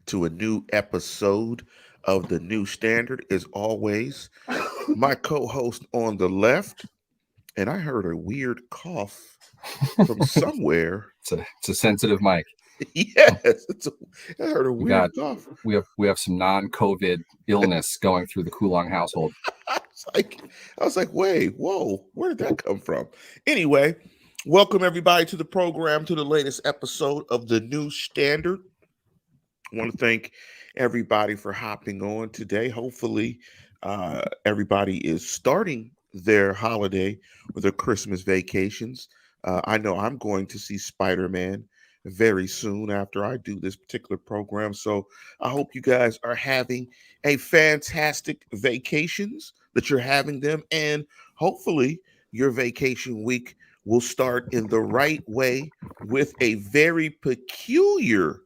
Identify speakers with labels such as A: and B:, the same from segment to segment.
A: to a new episode of the New Standard. As always, my co host on the left, and I heard a weird cough from somewhere.
B: It's a sensitive mic.
A: Yes, I heard a
B: We
A: weird
B: got
A: cough.
B: we have some non-COVID illness going through the Kulong household.
A: I was like, wait, whoa, where did that come from? Anyway, welcome everybody to the program, to the latest episode of the New Standard. I want to thank everybody for hopping on today. Hopefully, everybody is starting their holiday or their Christmas vacations. I know I'm going to see Spider Man very soon after I do this particular program. So I hope you guys are having a fantastic vacations, that you're having them, and hopefully your vacation week will start in the right way with a very peculiar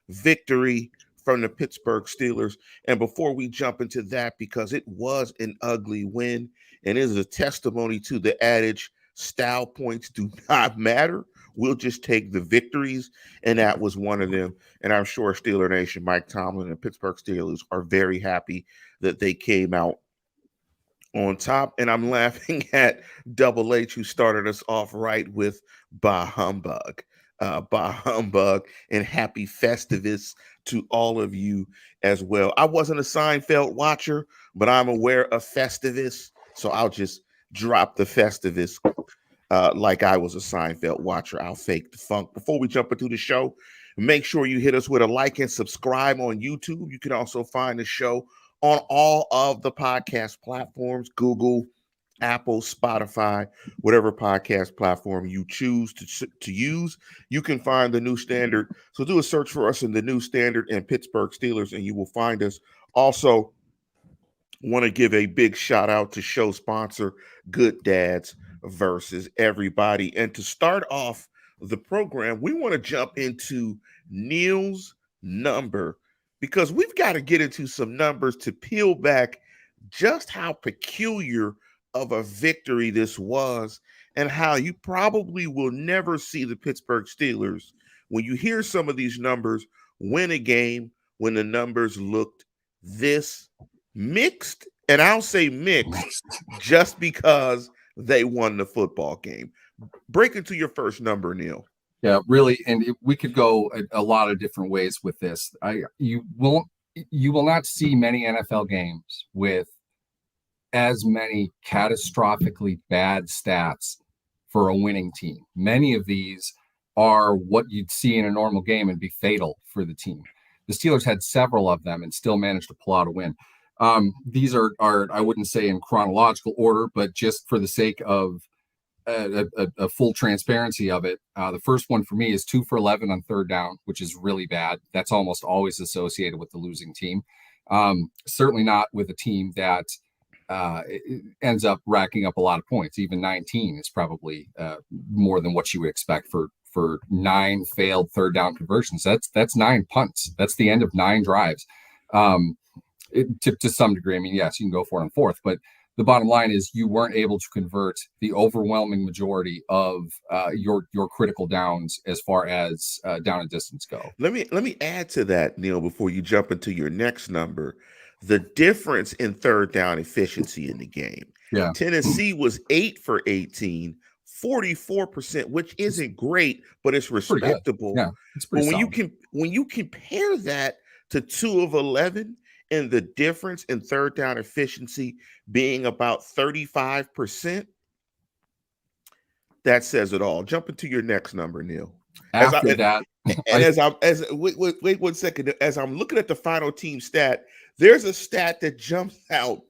A: victory from the Pittsburgh Steelers. And before we jump into that, because it was an ugly win and it is a testimony to the adage, style points do not matter. We'll just take the victories. And that was one of them. And I'm sure Steeler Nation, Mike Tomlin, and Pittsburgh Steelers are very happy that they came out on top. And I'm laughing at Double H, who started us off right with Bah Humbug. Bah Humbug, and happy Festivus to all of you as well. I wasn't a Seinfeld watcher, but I'm aware of Festivus. So I'll just drop the Festivus like I was a Seinfeld watcher. I'll fake the funk. Before we jump into the show, make sure you hit us with a like and subscribe on YouTube. You can also find the show on all of the podcast platforms: Google, Apple, Spotify, whatever podcast platform you choose to use. You can find the New Standard. So do a search for us in the New Standard and Pittsburgh Steelers, and you will find us. Also, want to give a big shout out to show sponsor Good Dads versus Everybody. And to start off the program, we want to jump into Neal's number, because we've got to get into some numbers to peel back just how peculiar of a victory this was, and how you probably will never see the Pittsburgh Steelers, when you hear some of these numbers, win a game when the numbers looked this mixed. And I'll say mixed just because they won the football game. Break into your first number, Neal.
B: Yeah, really, and we could go a lot of different ways with this. You will not see many NFL games with as many catastrophically bad stats for a winning team. Many of these are what you'd see in a normal game and be fatal for the team. The Steelers had several of them and still managed to pull out a win. These are I wouldn't say in chronological order, but just for the sake of a full transparency of it. The first one for me is 2 for 11 on third down, which is really bad. That's almost always associated with the losing team. Certainly not with a team that ends up racking up a lot of points. Even 19 is probably more than what you would expect for 9 failed third down conversions. That's 9 punts. That's the end of 9 drives. To some degree, I mean, yes, you can go for it on fourth, but the bottom line is you weren't able to convert the overwhelming majority of your critical downs as far as down and distance go.
A: Let me add to that, Neal, before you jump into your next number. The difference in third down efficiency in the game.
B: Yeah.
A: Tennessee was 8 for 18, 44%, which isn't great, but it's respectable.
B: Yeah, it's pretty
A: But
B: solid.
A: when you compare that to 2 of 11, and the difference in third down efficiency being about 35%, that says it all. Jump into your next number, Neal.
B: After that,
A: Wait 1 second. As I'm looking at the final team stat, there's a stat that jumps out.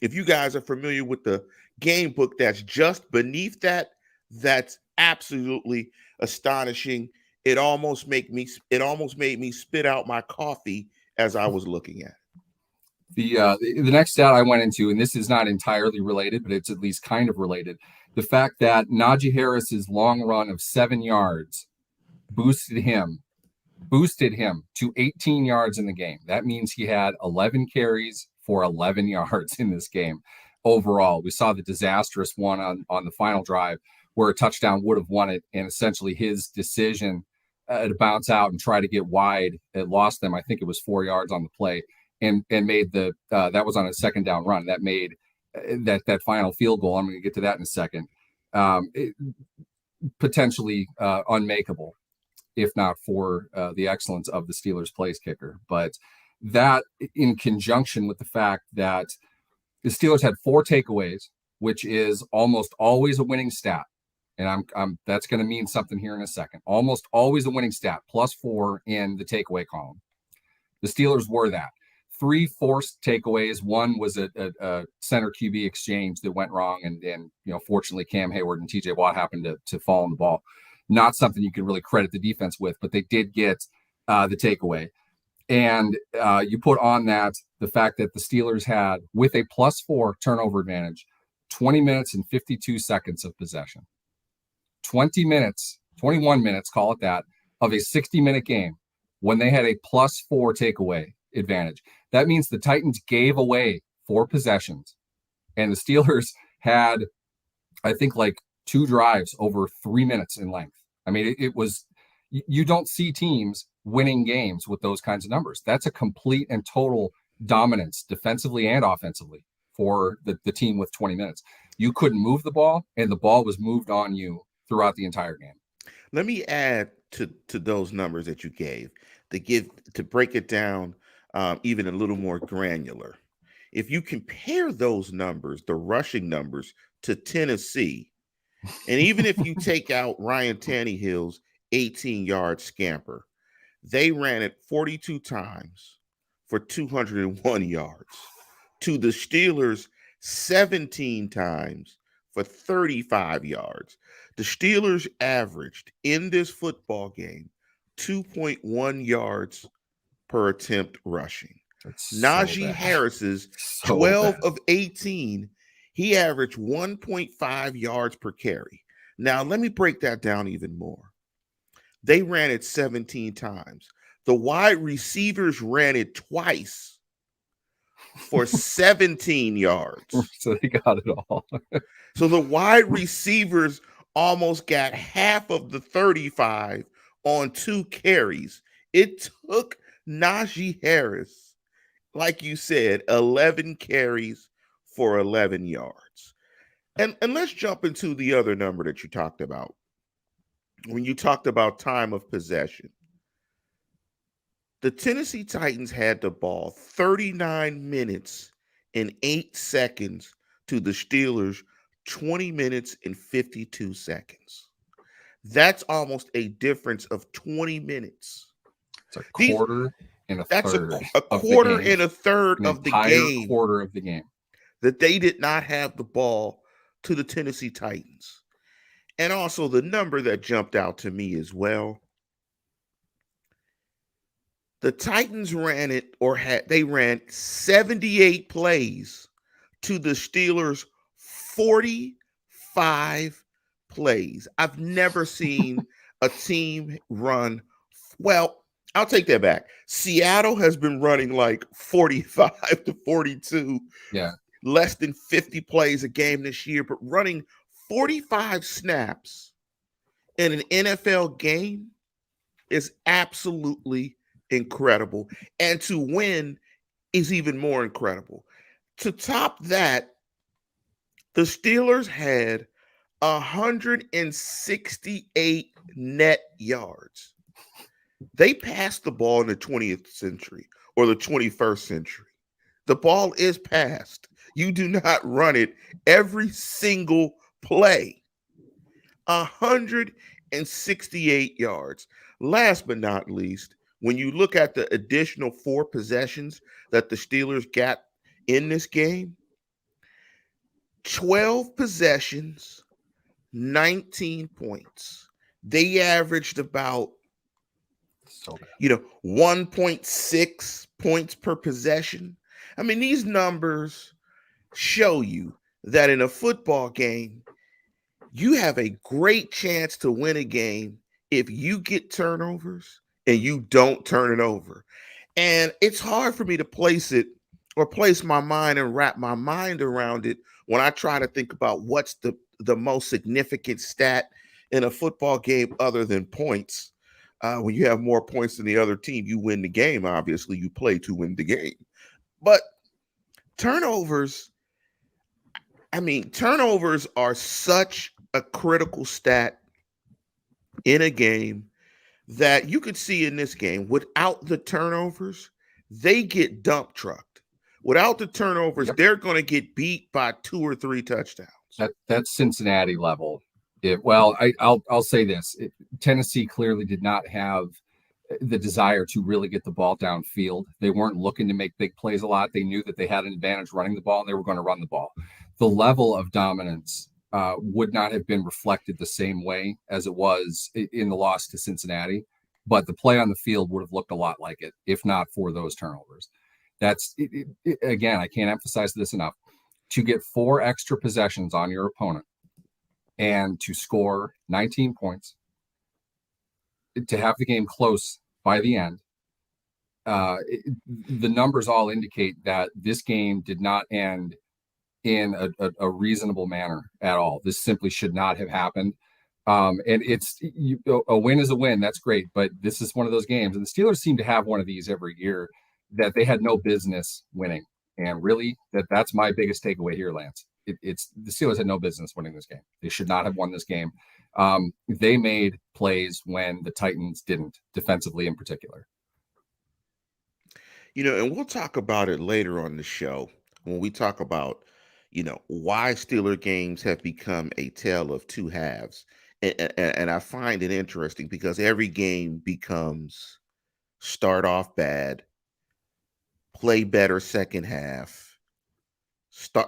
A: If you guys are familiar with the game book, that's just beneath that. That's absolutely astonishing. It almost made me spit out my coffee as I was looking at it.
B: The next stat I went into, and this is not entirely related, but it's at least kind of related. The fact that Najee Harris's long run of 7 yards boosted him to 18 yards in the game. That means he had 11 carries for 11 yards in this game overall. We saw the disastrous one on the final drive where a touchdown would have won it, and essentially his decision to bounce out and try to get wide. It lost them. I think it was 4 yards on the play, and made that was on a second down run that made that final field goal. I'm going to get to that in a second. Potentially unmakeable, if not for the excellence of the Steelers' place kicker. But that, in conjunction with the fact that the Steelers had 4 takeaways, which is almost always a winning stat. And I'm that's going to mean something here in a second. Almost always a winning stat, +4 in the takeaway column. The Steelers were that. 3 forced takeaways. One was a center QB exchange that went wrong, and fortunately Cam Hayward and TJ Watt happened to fall on the ball. Not something you can really credit the defense with, but they did get the takeaway. And you put on that the fact that the Steelers had, with a +4 turnover advantage, 20 minutes and 52 seconds of possession. 20 minutes, 21 minutes, call it that, of a 60-minute game when they had a +4 takeaway advantage. That means the Titans gave away 4 possessions, and the Steelers had, I think, like 2 drives over 3 minutes in length. I mean, it was, you don't see teams winning games with those kinds of numbers. That's a complete and total dominance defensively and offensively for the team with 20 minutes. You couldn't move the ball, and the ball was moved on you throughout the entire game.
A: Let me add to those numbers that you gave to break it down even a little more granular. If you compare those numbers, the rushing numbers, to Tennessee, and even if you take out Ryan Tannehill's 18-yard scamper, they ran it 42 times for 201 yards, to the Steelers 17 times for 35 yards. The Steelers averaged in this football game 2.1 yards per attempt rushing. Najee Harris's 12 of 18, he averaged 1.5 yards per carry. Now, let me break that down even more. They ran it 17 times. The wide receivers ran it twice for 17 yards.
B: So they got it all.
A: So the wide receivers almost got half of the 35 on 2 carries. It took Najee Harris, like you said, 11 carries for 11 yards. And let's jump into the other number that you talked about. When you talked about time of possession, the Tennessee Titans had the ball 39 minutes and 8 seconds to the Steelers 20 minutes and 52 seconds. That's almost a difference of 20 minutes.
B: It's a quarter and a
A: That's
B: third.
A: a quarter and a third of the game.
B: Quarter of the game
A: that they did not have the ball to the Tennessee Titans. And also the number that jumped out to me as well. The Titans ran 78 plays to the Steelers 45 plays. I've never seen a team run. Well, I'll take that back. Seattle has been running like 45 to 42.
B: Yeah.
A: Less than 50 plays a game this year, but running 45 snaps in an NFL game is absolutely incredible. And to win is even more incredible. To top that, the Steelers had 168 net yards. They passed the ball in the 20th century or the 21st century. The ball is passed. You do not run it every single play. 168 yards. Last but not least, when you look at the additional 4 possessions that the Steelers got in this game, 12 possessions, 19 points. They averaged about 1.6 points per possession. I mean, these numbers show you that in a football game, you have a great chance to win a game if you get turnovers and you don't turn it over. And it's hard for me to place my mind and wrap my mind around it when I try to think about what's the most significant stat in a football game other than points. When you have more points than the other team, you win the game. Obviously, you play to win the game. But turnovers, I mean, turnovers are such a critical stat in a game that you could see in this game. Without the turnovers, they get dump trucked. Without the turnovers,
B: Yep.
A: they're going to get beat by 2 or 3 touchdowns.
B: That's Cincinnati level. I'll say this: Tennessee clearly did not have the desire to really get the ball downfield. They weren't looking to make big plays a lot. They knew that they had an advantage running the ball, and they were going to run the ball. The level of dominance would not have been reflected the same way as it was in the loss to Cincinnati, but the play on the field would have looked a lot like it if not for those turnovers. Again, I can't emphasize this enough. To get 4 extra possessions on your opponent and to score 19 points, to have the game close by the end, the numbers all indicate that this game did not end in a reasonable manner at all. This simply should not have happened. And a win is a win. That's great. But this is one of those games. And the Steelers seem to have one of these every year that they had no business winning. And really, that's my biggest takeaway here, Lance. It's the Steelers had no business winning this game. They should not have won this game. They made plays when the Titans didn't, defensively in particular.
A: And we'll talk about it later on the show when we talk about, why Steeler games have become a tale of two halves. And I find it interesting because every game becomes start off bad, play better second half.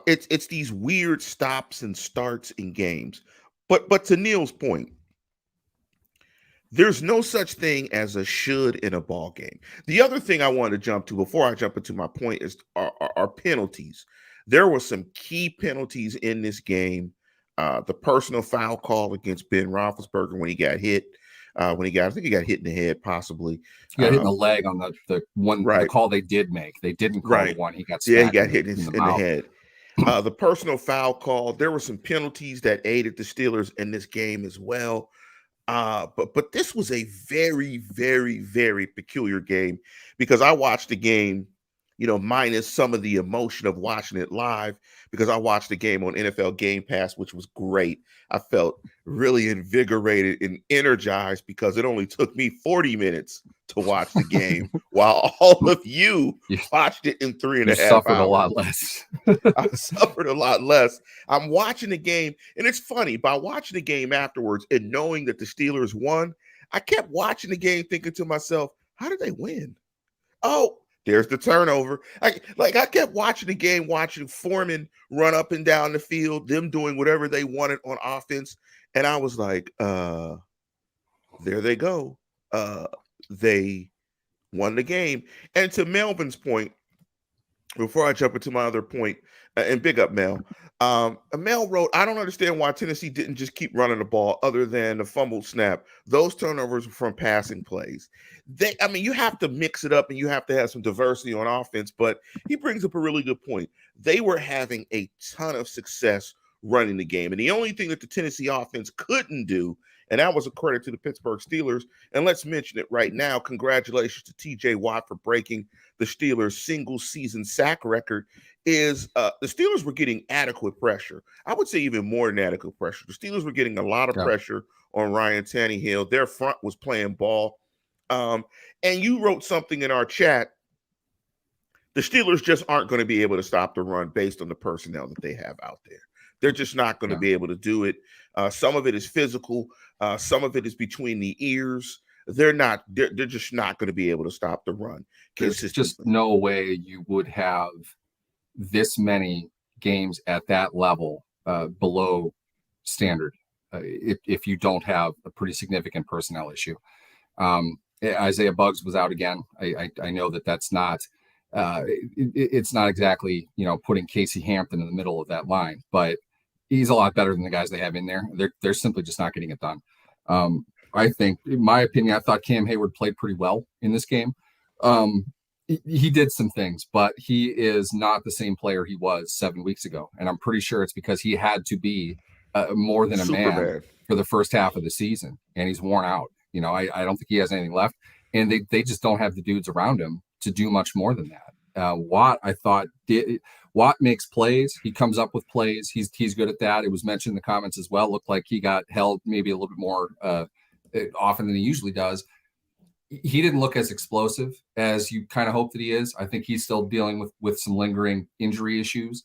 A: It's these weird stops and starts in games. But to Neal's point, there's no such thing as a should in a ball game. The other thing I want to jump to before I jump into my point is our penalties. There were some key penalties in this game. The personal foul call against Ben Roethlisberger when he got hit. I think he got hit in the head, possibly.
B: He got hit in the leg on the one
A: right.
B: The call they did make. They didn't call
A: right.
B: the one he got.
A: Yeah, he got hit in the
B: mouth.
A: head. The personal foul call. There were some penalties that aided the Steelers in this game as well. But this was a very, very, very peculiar game because I watched the game, minus some of the emotion of watching it live because I watched the game on NFL Game Pass, which was great. I felt really invigorated and energized because it only took me 40 minutes to watch the game while all of you watched it in 3.5 hours.
B: Suffered a lot less.
A: I suffered a lot less. I'm watching the game, and it's funny, by watching the game afterwards and knowing that the Steelers won, I kept watching the game thinking to myself, how did they win? Oh, there's the turnover. I kept watching the game, watching Foreman run up and down the field, them doing whatever they wanted on offense. And I was like, there they go. They won the game. And to Melvin's point, before I jump into my other point, and big up Mel. Mel wrote, I don't understand why Tennessee didn't just keep running the ball other than the fumbled snap. Those turnovers were from passing plays. You have to mix it up and you have to have some diversity on offense, but he brings up a really good point. They were having a ton of success running the game. And the only thing that the Tennessee offense couldn't do, and that was a credit to the Pittsburgh Steelers, and let's mention it right now, congratulations to TJ Watt for breaking the Steelers' single-season sack record, is the Steelers were getting adequate pressure. I would say even more than adequate pressure. The Steelers were getting a lot of pressure on Ryan Tannehill. Their front was playing ball. And you wrote something in our chat. The Steelers just aren't going to be able to stop the run based on the personnel that they have out there. They're just not going to be able to do it. Some of it is physical. Some of it is between the ears. They're just not going to be able to stop the run.
B: There's just no way you would have this many games at that level below standard if you don't have a pretty significant personnel issue. Isaiah Buggs was out again. I know that's not it's not exactly putting Casey Hampton in the middle of that line, but he's a lot better than the guys they have in there. They're simply just not getting it done. I think, in my opinion, I thought Cam Hayward played pretty well in this game. He did some things, but he is not the same player he was 7 weeks ago. And I'm pretty sure it's because he had to be more than a man for the first half of the season, and he's worn out. I don't think he has anything left, and they just don't have the dudes around him to do much more than that. Watt, I thought, Watt makes plays. He comes up with plays. He's good at that. It was mentioned in the comments as well. Looked like he got held maybe a little bit more often than he usually does. He didn't look as explosive as you kind of hope that he is. I think he's still dealing with some lingering injury issues.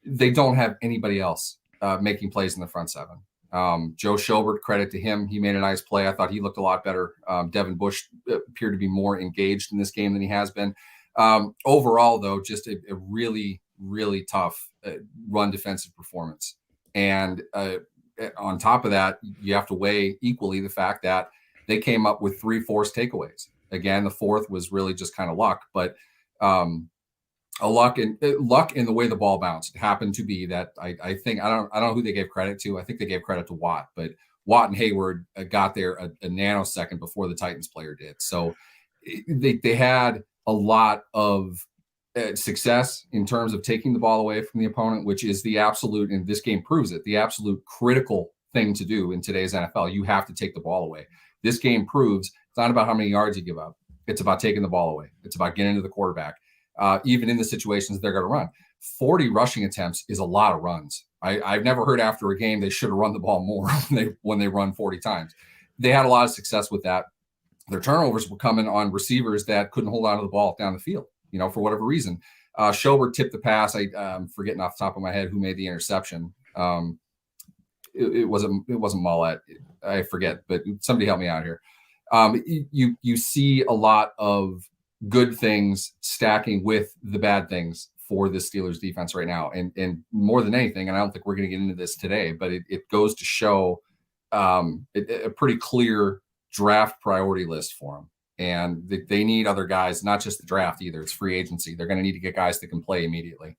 B: They don't have anybody else making plays in the front seven. Joe Schobert, credit to him. He made a nice play. I thought he looked a lot better. Devin Bush appeared to be more engaged in this game than he has been. Overall, though, just a really, really tough run defensive performance. And on top of that, you have to weigh equally the fact that they came up with 3 forced takeaways. Again, the fourth was really just kind of luck, but luck in the way the ball bounced. It happened to be that I think I don't know who they gave credit to. I think they gave credit to Watt, but Watt and Hayward got there a nanosecond before the Titans player did. So they had a lot of success in terms of taking the ball away from the opponent, which is the absolute, and this game proves it, the absolute critical thing to do in today's NFL. You have to take the ball away. This game proves it's not about how many yards you give up. It's about taking the ball away. It's about getting to the quarterback, even in the situations they're going to run. 40 rushing attempts is a lot of runs. I've never heard after a game they should have run the ball more when they run 40 times. They had a lot of success with that. Their turnovers were coming on receivers that couldn't hold on to the ball down the field, for whatever reason. Schobert tipped the pass. I'm forgetting off the top of my head who made the interception. It wasn't Mollett. I forget, but somebody help me out here. You see a lot of good things stacking with the bad things for the Steelers defense right now. And more than anything, and I don't think we're going to get into this today, but it goes to show a pretty clear draft priority list for them. And they need other guys, not just the draft either. It's free agency. They're going to need to get guys that can play immediately.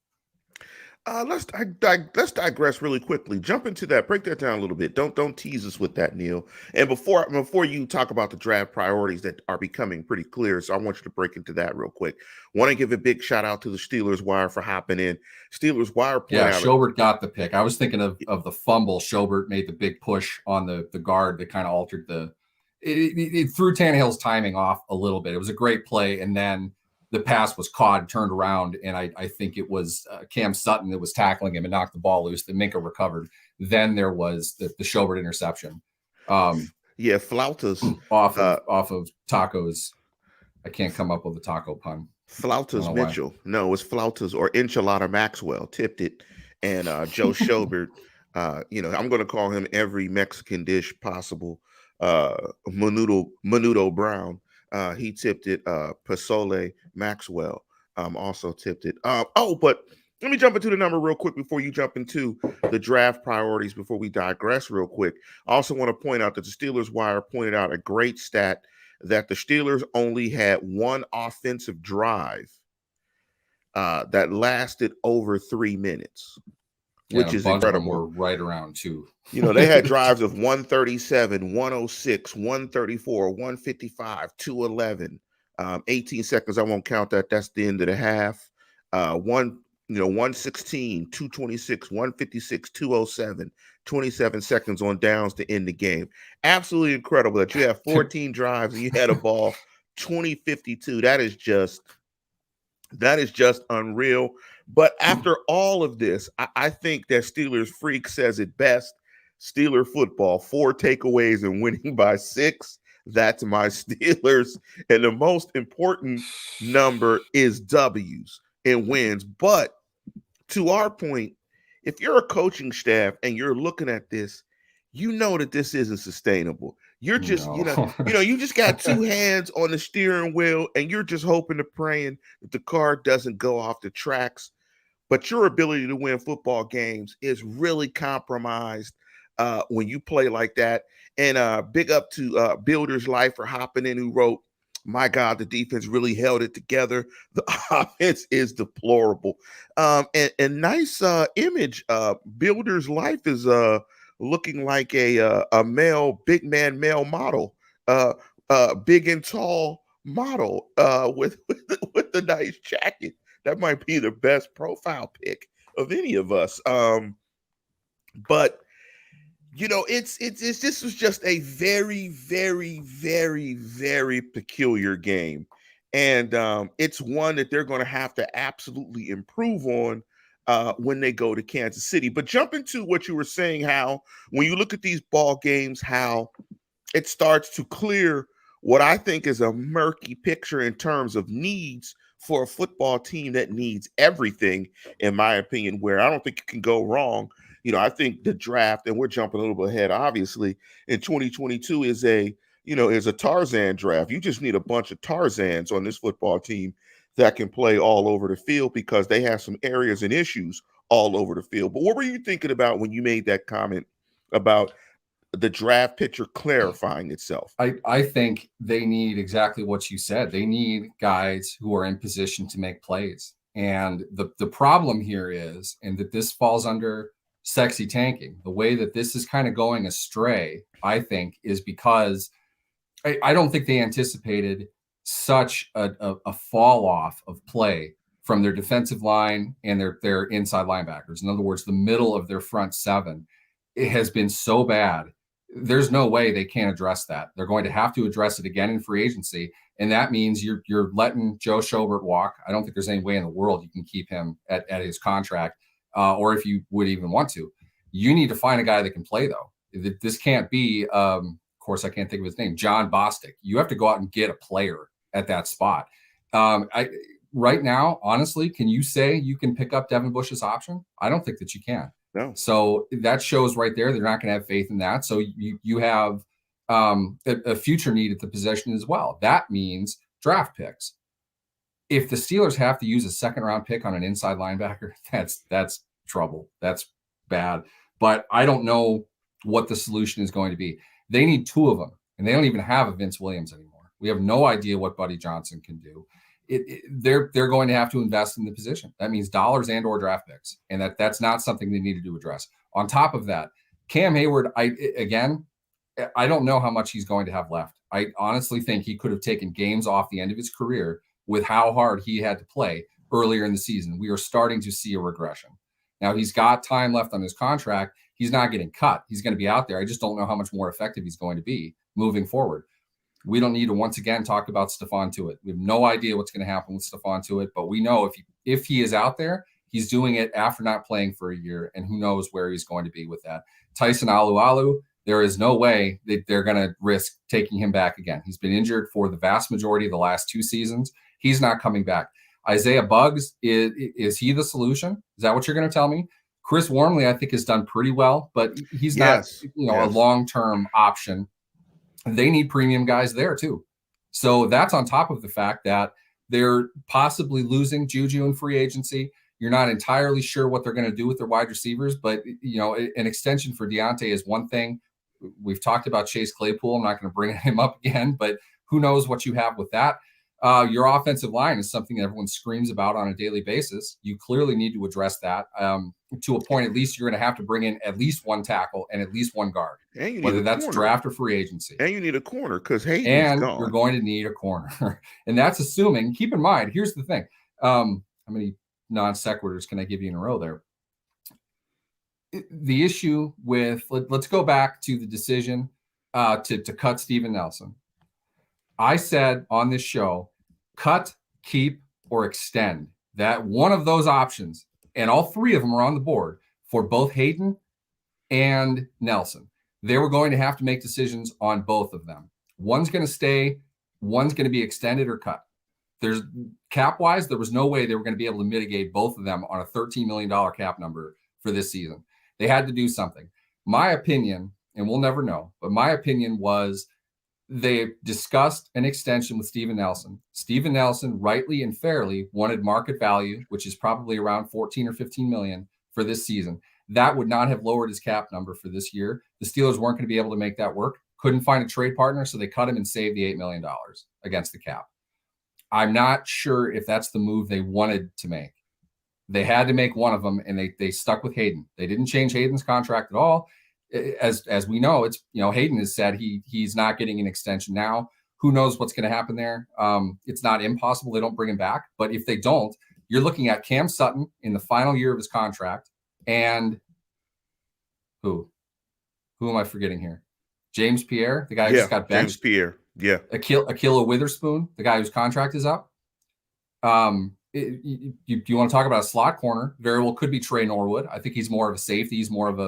A: Let's digress really quickly. Jump into that. Break that down a little bit. Don't tease us with that, Neal. And before you talk about the draft priorities that are becoming pretty clear, so I want you to break into that real quick. Want to give a big shout out to the Steelers Wire for hopping in. Steelers Wire.
B: Schobert got the pick. I was thinking of the fumble. Schobert made the big push on the guard that kind of altered it threw Tannehill's timing off a little bit. It was a great play, and then the pass was caught, turned around, and I think it was Cam Sutton that was tackling him and knocked the ball loose. The Minka recovered. Then there was the Schobert interception.
A: Flautas
B: off of Tacos. I can't come up with a taco pun.
A: Flautas Mitchell. Why. No, it was Flautas or Enchilada Maxwell tipped it, and Joe Schobert. I'm going to call him every Mexican dish possible. Menudo Brown. He tipped it. Pasole Maxwell also tipped it. But let me jump into the number real quick before you jump into the draft priorities before we digress real quick. I also want to point out that the Steelers Wire pointed out a great stat that the Steelers only had one offensive drive that lasted over 3 minutes. Which is incredible.
B: We're right around 2.
A: They had drives of 137, 106, 134, 155, 211, 18 seconds. I won't count that. That's the end of the half. 116, 226, 156, 207, 27 seconds on downs to end the game. Absolutely incredible that you have 14 drives and you had a ball 2052. That is just unreal. But after all of this, I think that Steelers Freak says it best. Steeler football, 4 takeaways and winning by 6. That's my Steelers. And the most important number is W's and wins. But to our point, if you're a coaching staff and you're looking at this, you know that this isn't sustainable. You're just, you just got 2 hands on the steering wheel and you're just hoping and praying that the car doesn't go off the tracks. But your ability to win football games is really compromised when you play like that. And big up to Builder's Life for hopping in, who wrote, "My God, the defense really held it together. The offense is deplorable." And nice image. Builder's Life is looking like a big man male model, big and tall model with the nice jacket. That might be the best profile pic of any of us. But it's this was just a very, very, very, very peculiar game, and it's one that they're going to have to absolutely improve on when they go to Kansas City. But jump into what you were saying, how when you look at these ball games, how it starts to clear what I think is a murky picture in terms of needs for a football team that needs everything, in my opinion, where I don't think you can go wrong. I think the draft, and we're jumping a little bit ahead, obviously, in 2022 is a Tarzan draft. You just need a bunch of Tarzans on this football team that can play all over the field because they have some areas and issues all over the field. But what were you thinking about when you made that comment about the draft picture clarifying itself?
B: I think they need exactly what you said. They need guys who are in position to make plays. And the problem here is, and that this falls under sexy tanking, the way that this is kind of going astray, I think, is because I don't think they anticipated such a fall off of play from their defensive line and their inside linebackers. In other words, the middle of their front seven, it has been so bad. There's no way they can't address that. They're going to have to address it again in free agency. And that means you're letting Joe Schobert walk. I don't think there's any way in the world you can keep him at his contract, or if you would even want to. You need to find a guy that can play, though. This can't be, of course, I can't think of his name, John Bostic. You have to go out and get a player at that spot. Right now, honestly, can you say you can pick up Devin Bush's option? I don't think that you can.
A: No.
B: So that shows right there they're not going to have faith in that. So you have a future need at the position as well. That means draft picks. If the Steelers have to use a second round pick on an inside linebacker, that's trouble. That's bad. But I don't know what the solution is going to be. They need two of them, and they don't even have a Vince Williams anymore. We have no idea what Buddy Johnson can do. They're going to have to invest in the position. That means dollars and or draft picks, and that's not something they needed to address. On top of that, Cam Hayward, I don't know how much he's going to have left. I honestly think he could have taken games off the end of his career with how hard he had to play earlier in the season. We are starting to see a regression. Now he's got time left on his contract. He's not getting cut. He's going to be out there. I just don't know how much more effective he's going to be moving forward. We don't need to once again talk about Stephon Tuitt. We have no idea what's going to happen with Stephon Tuitt, but we know if he is out there, he's doing it after not playing for a year, and who knows where he's going to be with that. Tyson Alualu, there is no way that they're going to risk taking him back again. He's been injured for the vast majority of the last 2 seasons. He's not coming back. Isaiah Buggs, is he the solution? Is that what you're going to tell me? Chris Wormley, I think, has done pretty well, but he's not a long-term option. They need premium guys there too. So that's on top of the fact that they're possibly losing Juju in free agency. You're not entirely sure what they're going to do with their wide receivers, but an extension for Deontay is one thing. We've talked about Chase Claypool. I'm not going to bring him up again, but who knows what you have with that. Your offensive line is something that everyone screams about on a daily basis. You clearly need to address that to a point. At least you're going to have to bring in at least one tackle and at least one guard, whether that's draft or free agency.
A: And you need a corner because Hayden's gone.
B: You're going to need a corner. And that's assuming, keep in mind, here's the thing. How many non sequiturs can I give you in a row there? The issue with, let's go back to the decision to cut Steven Nelson. I said on this show, cut, keep, or extend. That one of those options, and all 3 of them are on the board for both Hayden and Nelson. They were going to have to make decisions on both of them. One's going to stay, one's going to be extended or cut. There's cap-wise, there was no way they were going to be able to mitigate both of them on a $13 million cap number for this season. They had to do something. My opinion, and we'll never know, but my opinion was they discussed an extension with Steven Nelson. Steven Nelson, rightly and fairly, wanted market value, which is probably around 14 or 15 million for this season. That would not have lowered his cap number for this year. The Steelers weren't going to be able to make that work. Couldn't find a trade partner, so they cut him and saved the $8 million against the cap. I'm not sure if that's the move they wanted to make. They had to make one of them, and they stuck with Hayden. They didn't change Hayden's contract at all. As we know, it's Hayden has said he's not getting an extension now. Who knows what's going to happen there? It's not impossible they don't bring him back, but if they don't, you're looking at Cam Sutton in the final year of his contract, and who? Who am I forgetting here? James Pierre, the guy who
A: Yeah,
B: just got
A: James
B: benched.
A: Pierre. Yeah.
B: Akila Witherspoon, the guy whose contract is up. You want to talk about a slot corner? Very well could be Trey Norwood. I think he's more of a safety. He's more of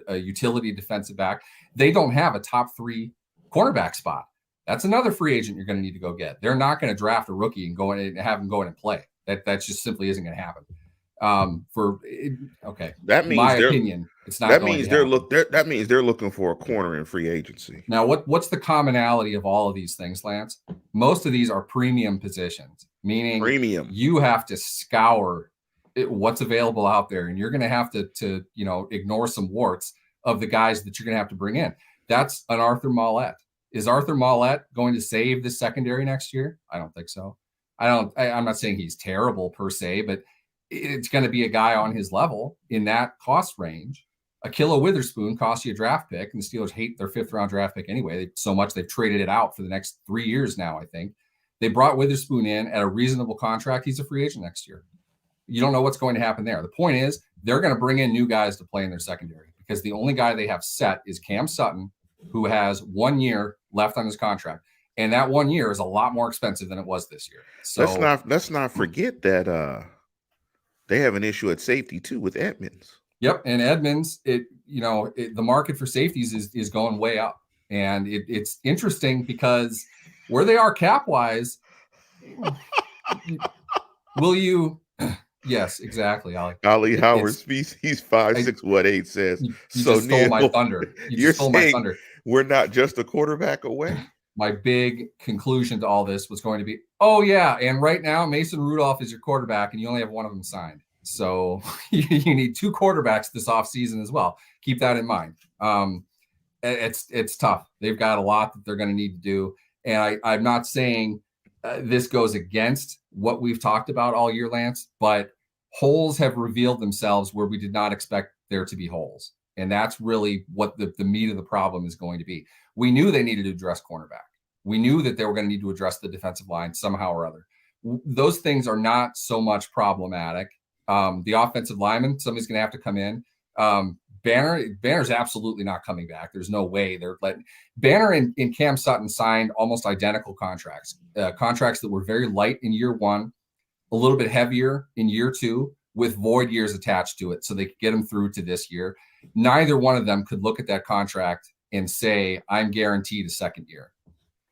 B: a utility defensive back. They don't have a top 3 cornerback spot. That's another free agent you're going to need to go get. They're not going to draft a rookie and go in and have him go in and play. That just simply isn't going to happen.
A: That means
B: my opinion, it's not going to happen.
A: That means they're looking for a corner in free agency.
B: Now, what's the commonality of all of these things, Lance? Most of these are premium positions, meaning you have to scour what's available out there, and you're going to have to ignore some warts of the guys that you're going to have to bring in. That's an Arthur Mollett. Is Arthur Mollett going to save the secondary next year? I don't think so. I'm not saying he's terrible per se, but it's going to be a guy on his level in that cost range. Akila Witherspoon costs you a draft pick, and the Steelers hate their 5th-round draft pick anyway. So much they've traded it out for the next 3 years now, I think. They brought Witherspoon in at a reasonable contract. He's a free agent next year. You don't know what's going to happen there. The point is they're going to bring in new guys to play in their secondary because the only guy they have set is Cam Sutton, who has 1 year left on his contract. And that 1 year is a lot more expensive than it was this year. So
A: let's not forget that they have an issue at safety too with Edmonds.
B: Yep, and Edmonds, the market for safeties is going way up, and it's interesting because where they are cap wise, will you? Yes, exactly, Ali.
A: Ali Howard, he's 5'6", 1/8 says.
B: You so just stole my thunder.
A: You're stole my thunder. We're not just a quarterback away.
B: My big conclusion to all this was going to be, oh yeah, and right now Mason Rudolph is your quarterback, and you only have one of them signed. So you need 2 quarterbacks this offseason as well. Keep that in mind. It's tough. They've got a lot that they're going to need to do. And I'm not saying this goes against what we've talked about all year, Lance, but holes have revealed themselves where we did not expect there to be holes. And that's really what the meat of the problem is going to be. We knew they needed to address cornerback. We knew that they were going to need to address the defensive line somehow or other. Those things are not so much problematic. The offensive lineman, somebody's going to have to come in. Banner's absolutely not coming back. There's no way they're letting Banner and Cam Sutton signed almost identical contracts that were very light in year 1, a little bit heavier in year 2 with void years attached to it. So they could get them through to this year. Neither one of them could look at that contract and say, I'm guaranteed a second year.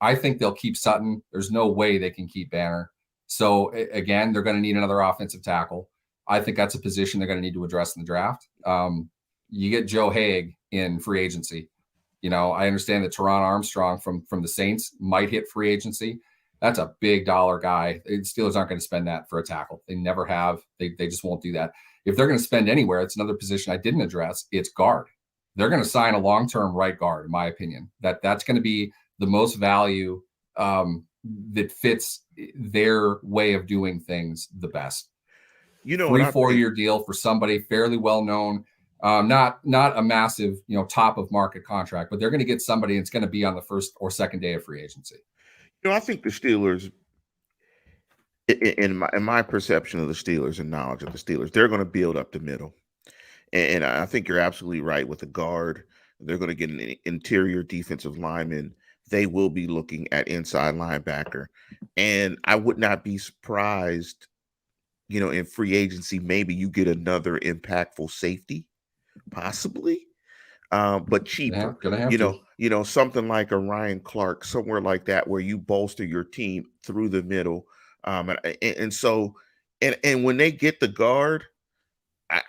B: I think they'll keep Sutton. There's no way they can keep Banner. So again, they're going to need another offensive tackle. I think that's a position they're going to need to address in the draft. You get Joe Haig in free agency. I understand that Teron Armstrong from the Saints might hit free agency. That's a big dollar guy. The Steelers aren't going to spend that for a tackle. They never have. They just won't do that. If they're going to spend anywhere, it's another position I didn't address. It's guard. They're going to sign a long-term right guard, in my opinion. That's going to be the most value that fits their way of doing things the best. 3-4 year deal for somebody fairly well known, not a massive, top of market contract, but they're going to get somebody that's going to be on the first or second day of free agency.
A: I think the Steelers, in my perception of the Steelers and knowledge of the Steelers, they're going to build up the middle, and I think you're absolutely right with the guard. They're going to get an interior defensive lineman. They will be looking at inside linebacker, and I would not be surprised. In free agency, maybe you get another impactful safety, possibly, but cheaper. Something like a Ryan Clark, somewhere like that, where you bolster your team through the middle. So when they get the guard,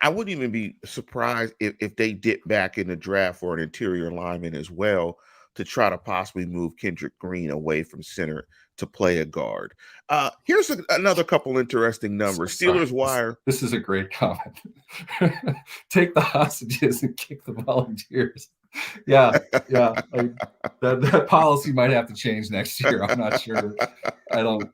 A: I wouldn't even be surprised if they dip back in the draft for an interior lineman as well to try to possibly move Kendrick Green away from center to play a guard. Here's another couple interesting numbers. Steelers Wire.
B: This is a great comment. Take the hostages and kick the volunteers. Yeah. That policy might have to change next year. I'm not sure. I don't.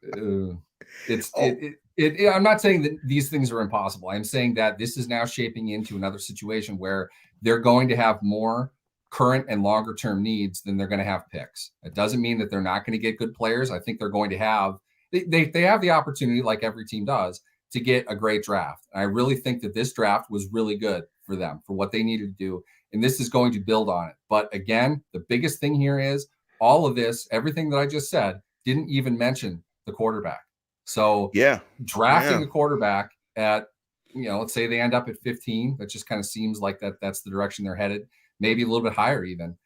B: I'm not saying that these things are impossible. I'm saying that this is now shaping into another situation where they're going to have more current and longer term needs than they're going to have picks. It doesn't mean that they're not going to get good players. I think they're going to have, they have the opportunity, like every team does, to get a great draft. And I really think that this draft was really good for them for what they needed to do. And this is going to build on it. But again, the biggest thing here is all of this, everything that I just said, didn't even mention the quarterback. So
A: Yeah.
B: drafting a quarterback at, let's say they end up at 15. That just kind of seems like that's the direction they're headed. Maybe a little bit higher even.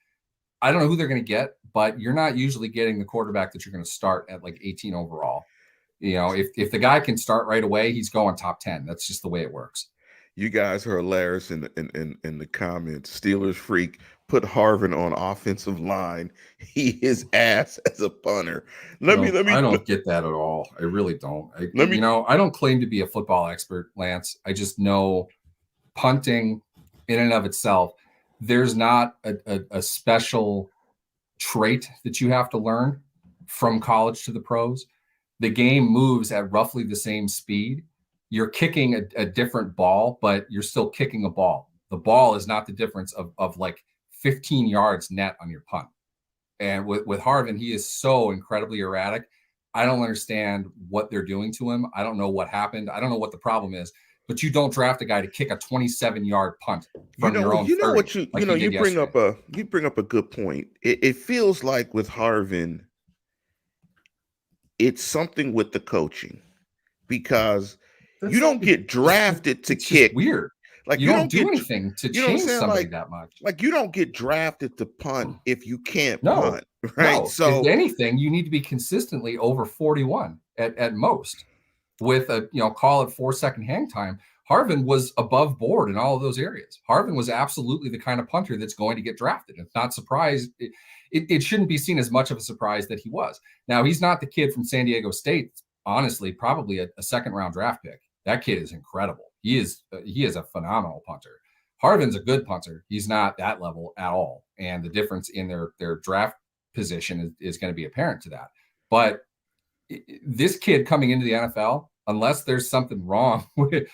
B: I don't know who they're going to get, but you're not usually getting the quarterback that you're going to start at like 18 overall. If the guy can start right away, he's going top 10. That's just the way it works.
A: You guys are hilarious in the comments. Steelers freak put Harvin on offensive line. He is ass as a punter.
B: I don't get that at all. I really don't. I don't claim to be a football expert, Lance. I just know punting in and of itself, there's not a special trait that you have to learn from college to the pros. The game moves at roughly the same speed. You're kicking a different ball, but you're still kicking a ball. The ball is not the difference of like 15 yards net on your punt. And with Harvin, he is so incredibly erratic. I don't understand what they're doing to him. I don't know what happened. I don't know what the problem is. But you don't draft a guy to kick a 27-yard punt from your own 30.
A: You bring up a good point. It feels like with Harvin, it's something with the coaching, because you don't get drafted to kick.
B: Weird. Like you don't do anything to change somebody that much.
A: Like you don't get drafted to punt if you can't punt, right?
B: No. So if anything, you need to be consistently over 41 at most, with a call it 4-second hang time. Harvin was above board in all of those areas. Harvin was absolutely the kind of punter that's going to get drafted. It's not surprised. It shouldn't be seen as much of a surprise that he was. Now, he's not the kid from San Diego State. Honestly, probably a second-round draft pick. That kid is incredible. He is a phenomenal punter. Harvin's a good punter. He's not that level at all. And the difference in their draft position is going to be apparent to that. But this kid coming into the NFL, unless there's something wrong with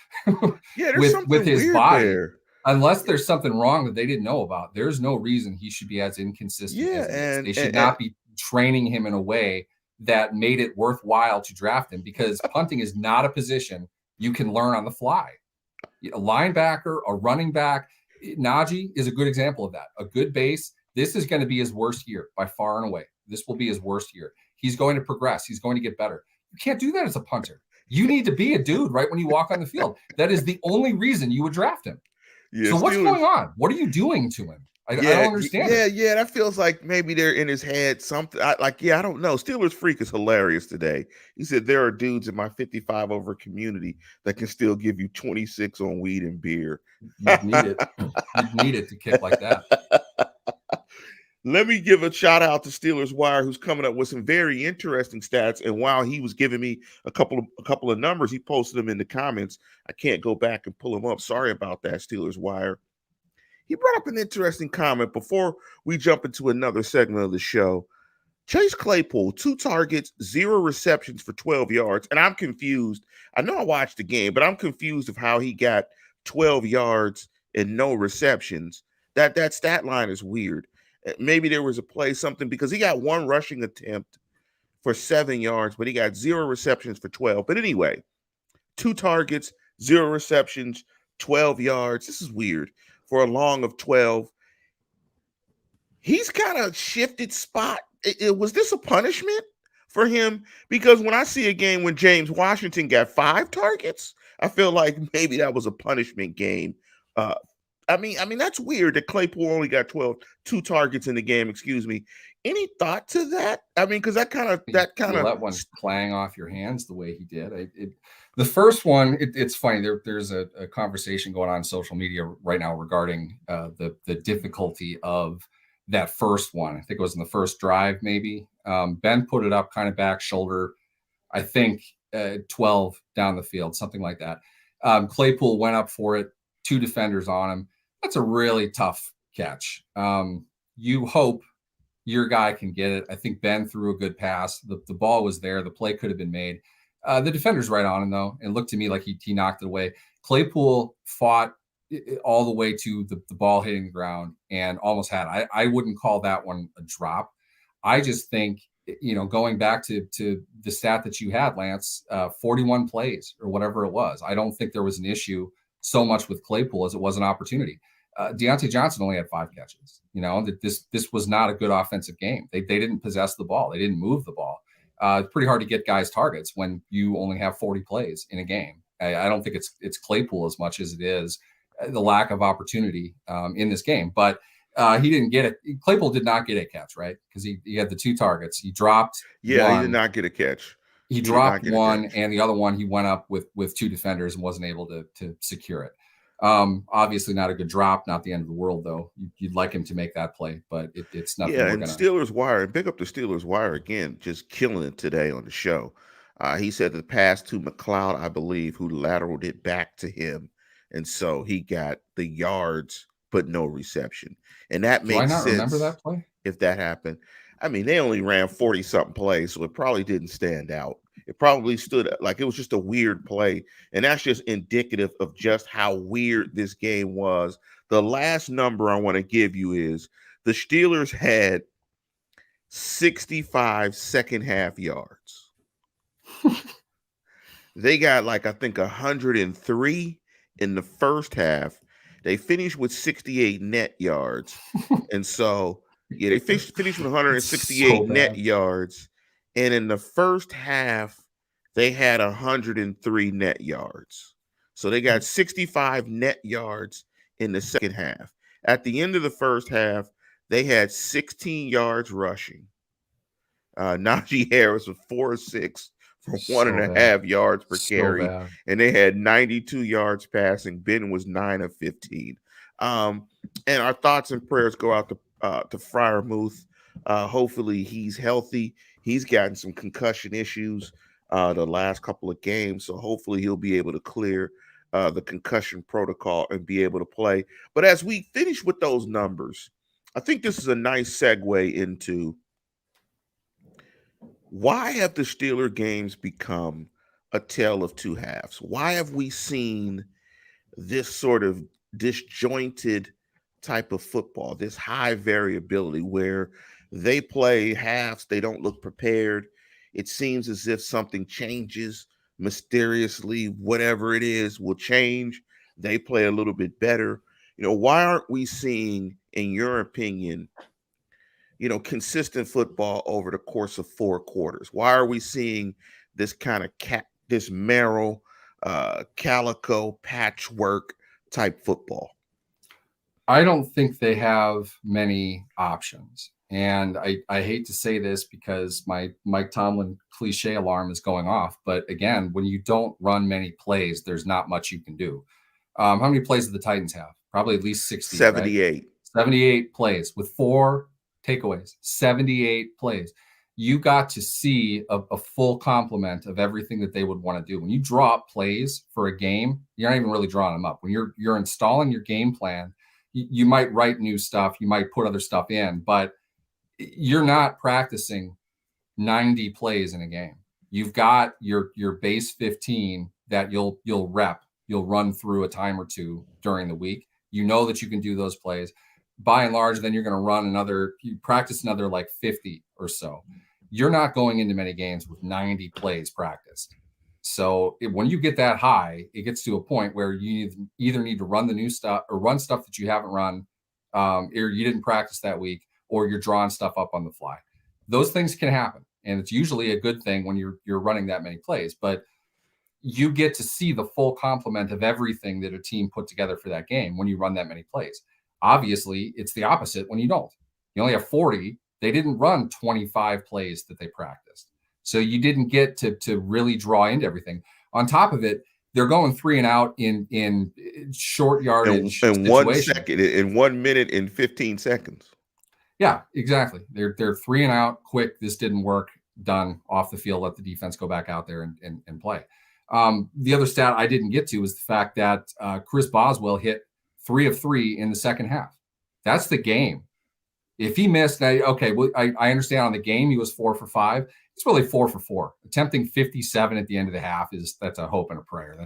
B: his body, there. Unless there's something wrong that they didn't know about, there's no reason he should be as inconsistent as he is. They should not be training him in a way that made it worthwhile to draft him, because punting is not a position you can learn on the fly. A linebacker, a running back, Najee is a good example of that. A good base. This is going to be his worst year by far and away. This will be his worst year. He's going to progress. He's going to get better. You can't do that as a punter. You need to be a dude right when you walk on the field. That is the only reason you would draft him. Yeah, so what's going on? What are you doing to him? I don't understand.
A: Yeah, that feels like maybe they're in his head something. I don't know. Steelers Freak is hilarious today. He said there are dudes in my 55 over community that can still give you 26 on weed and beer.
B: You'd need it. You'd need it to kick like that.
A: Let me give a shout out to Steelers Wire, who's coming up with some very interesting stats. And while he was giving me a couple of numbers, he posted them in the comments. I can't go back and pull them up. Sorry about that, Steelers Wire. He brought up an interesting comment before we jump into another segment of the show. Chase Claypool, 2 targets, 0 receptions for 12 yards. And I'm confused. I know I watched the game, but I'm confused of how he got 12 yards and no receptions. That stat line is weird. Maybe there was a play, something, because he got 1 rushing attempt for 7 yards, but he got 0 receptions for 12. But anyway, 2 targets, 0 receptions, 12 yards. This is weird. For a long of 12. He's kind of shifted spot. Was this a punishment for him? Because when I see a game when James Washington got 5 targets, I feel like maybe that was a punishment game. I mean, that's weird that Claypool only got 2 targets in the game, excuse me. Any thought to that? I mean, because that kind of
B: let one clang off your hands the way he did. The first one, it's funny. There's a conversation going on social media right now regarding the difficulty of that first one. I think it was in the first drive, maybe. Ben put it up kind of back shoulder, I think 12 down the field, something like that. Claypool went up for it, 2 defenders on him. That's a really tough catch. You hope your guy can get it. I think Ben threw a good pass. The ball was there. The play could have been made. The defender's right on him, though. It looked to me like he knocked it away. Claypool fought all the way to the ball hitting the ground and almost had it. I wouldn't call that one a drop. I just think, going back to the stat that you had, Lance, 41 plays or whatever it was, I don't think there was an issue so much with Claypool as it was an opportunity. Deontay Johnson only had 5 catches. That this was not a good offensive game. They didn't possess the ball. They didn't move the ball. It's pretty hard to get guys targets when you only have 40 plays in a game. I don't think it's Claypool as much as it is the lack of opportunity in this game. But he didn't get it. Claypool did not get a catch, right? Because he had the 2 targets. He dropped one.
A: He did not get a catch.
B: He dropped one, and the other one he went up with 2 defenders and wasn't able to secure it. Obviously not a good drop, not the end of the world though. You'd like him to make that play, but it's nothing.
A: Yeah, and Steelers Wire, and big up the Steelers Wire again, just killing it today on the show. He said the pass to McLeod, I believe, who lateraled it back to him, and so he got the yards but no reception, and that makes sense.
B: Do I not remember that play?
A: If that happened, I mean, they only ran 40-something plays, so it probably didn't stand out. It probably stood like it was just a weird play. And that's just indicative of just how weird this game was. The last number I want to give you is the Steelers had 65 second half yards. They got I think 103 in the first half. They finished with 68 net yards. And so, yeah, they finished with 168 net yards. And in the first half, they had 103 net yards. So they got 65 net yards in the second half. At the end of the first half, they had 16 yards rushing. Najee Harris was 4 or 6 for 1.5 yards per carry. And they had 92 yards passing. Ben was 9 of 15. And our thoughts and prayers go out to Freiermuth. Hopefully he's healthy. He's gotten some concussion issues the last couple of games, so hopefully he'll be able to clear the concussion protocol and be able to play. But as we finish with those numbers, I think this is a nice segue into why have the Steeler games become a tale of 2 halves? Why have we seen this sort of disjointed type of football, this high variability where they play halves, they don't look prepared. It seems as if something changes mysteriously, whatever it is will change. They play a little bit better. Why aren't we seeing, in your opinion, consistent football over the course of 4 quarters? Why are we seeing this kind of this Merrill, calico patchwork type football?
B: I don't think they have many options. And I hate to say this because my Mike Tomlin cliche alarm is going off. But again, when you don't run many plays, there's not much you can do. How many plays do the Titans have? Probably at least 60.
A: 78.
B: Right? 78 plays with 4 takeaways. 78 plays. You got to see a full complement of everything that they would want to do. When you draw up plays for a game, you're not even really drawing them up. When you're installing your game plan, you might write new stuff. You might put other stuff in, but you're not practicing 90 plays in a game. You've got your base 15 that you'll rep. You'll run through a time or two during the week. You know that you can do those plays. By and large, then you're going to you practice another 50 or so. You're not going into many games with 90 plays practiced. So when you get that high, it gets to a point where you either need to run the new stuff or run stuff that you haven't run, or you didn't practice that week, or you're drawing stuff up on the fly. Those things can happen. And it's usually a good thing when you're running that many plays, but you get to see the full complement of everything that a team put together for that game when you run that many plays. Obviously, it's the opposite when you don't. You only have 40. They didn't run 25 plays that they practiced. So you didn't get to really draw into everything. On top of it, they're going 3 and out in short yardage
A: in 1 second, in 1 minute and 15 seconds.
B: Yeah, exactly. They're 3 and out quick. This didn't work. Done, off the field. Let the defense go back out there and play. The other stat I didn't get to was the fact that Chris Boswell hit 3 of 3 in the second half. That's the game. If he missed, okay, well, I understand on the game he was 4 for 5. It's really 4 for 4. Attempting 57 at the end of the half that's a hope and a prayer.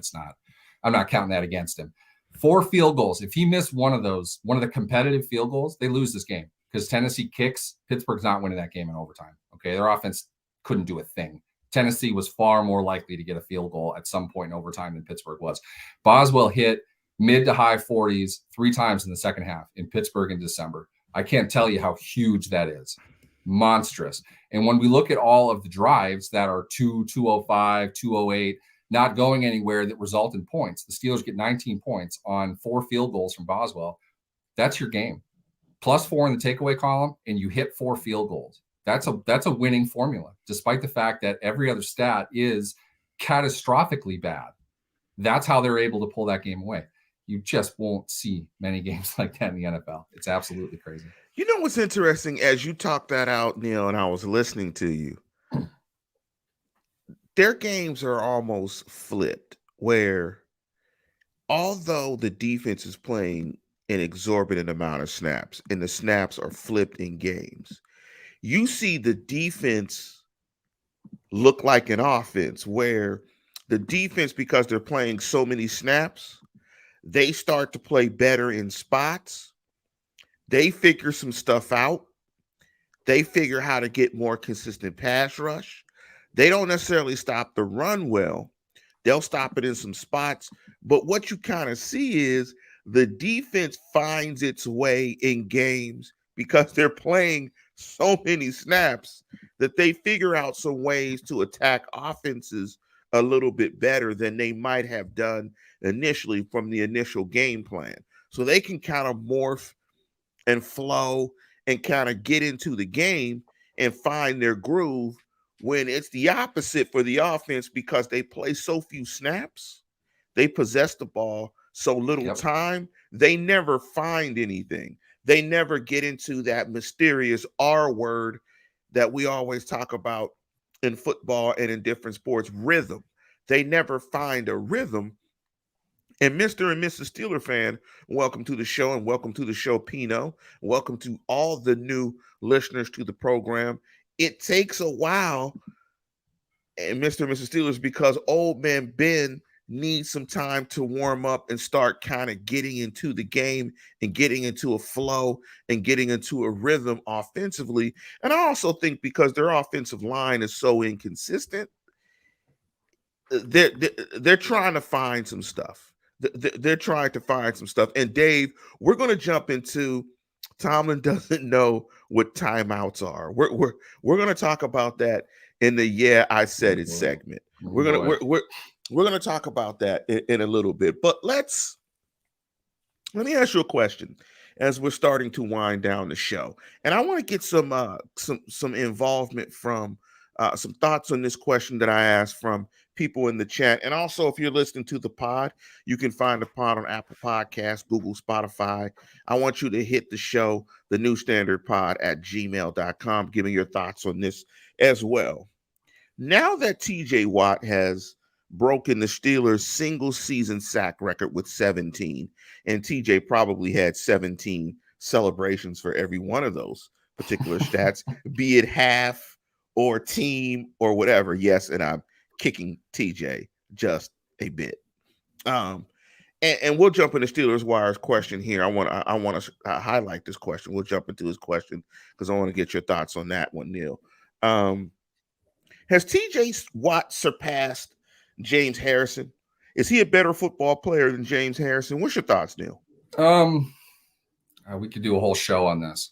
B: I'm not counting that against him. 4 field goals. If he missed one of the competitive field goals, they lose this game because Tennessee kicks. Pittsburgh's not winning that game in overtime. Okay, their offense couldn't do a thing. Tennessee was far more likely to get a field goal at some point in overtime than Pittsburgh was. Boswell hit mid to high 40s 3 times in the second half in Pittsburgh in December. I can't tell you how huge that is. Monstrous. And when we look at all of the drives that are 205, 208, not going anywhere that result in points, the Steelers get 19 points on 4 field goals from Boswell. That's your game. +4 in the takeaway column, and you hit 4 field goals. That's a winning formula, despite the fact that every other stat is catastrophically bad. That's how they're able to pull that game away. You just won't see many games like that in the NFL. It's absolutely crazy.
A: You know what's interesting? As you talk that out, Neal, and I was listening to you, their games are almost flipped, where although the defense is playing an exorbitant amount of snaps and the snaps are flipped in games, you see the defense look like an offense, where the defense, because they're playing so many snaps, they start to play better in spots. They figure some stuff out. They figure how to get more consistent pass rush. They don't necessarily stop the run well. They'll stop it in some spots. But what you kind of see is the defense finds its way in games because they're playing so many snaps that they figure out some ways to attack offenses a little bit better than they might have done initially from the initial game plan. So they can kind of morph and flow and kind of get into the game and find their groove, when it's the opposite for the offense because they play so few snaps, they possess the ball so little time, they never find anything. They never get into that mysterious R word that we always talk about in football and in different sports, rhythm. They never find a rhythm. And Mr. and Mrs. Steeler fan, welcome to the show, and welcome to the show, Pino. Welcome to all the new listeners to the program. It takes a while, and Mr. and Mrs. Steelers, because old man Ben needs some time to warm up and start kind of getting into the game and getting into a flow and getting into a rhythm offensively. And I also think because their offensive line is so inconsistent, they're trying to find some stuff. They're trying to find some stuff. And Dave, we're going to jump into Tomlin doesn't know what timeouts are. We're going to talk about that in the "Yeah, I Said It" segment. We're gonna talk about that in a little bit. But let me ask you a question as we're starting to wind down the show, and I want to get some involvement from some thoughts on this question that I asked from people in the chat. And also, if you're listening to the pod, you can find the pod on Apple Podcasts, Google, Spotify. I want you to hit the show, the New Standard Pod at gmail.com, giving your thoughts on this as well. Now that TJ Watt has broken the Steelers' single season sack record with 17, and TJ probably had 17 celebrations for every one of those particular stats, be it half or team or whatever. Yes, and I'm kicking TJ just a bit. And we'll jump into Steelers Wires question here. I want to highlight this question. We'll jump into his question because I want to get your thoughts on that one, Neal. Has TJ Watt surpassed James Harrison? Is he a better football player than James Harrison? What's your thoughts, Neal?
B: We could do a whole show on this.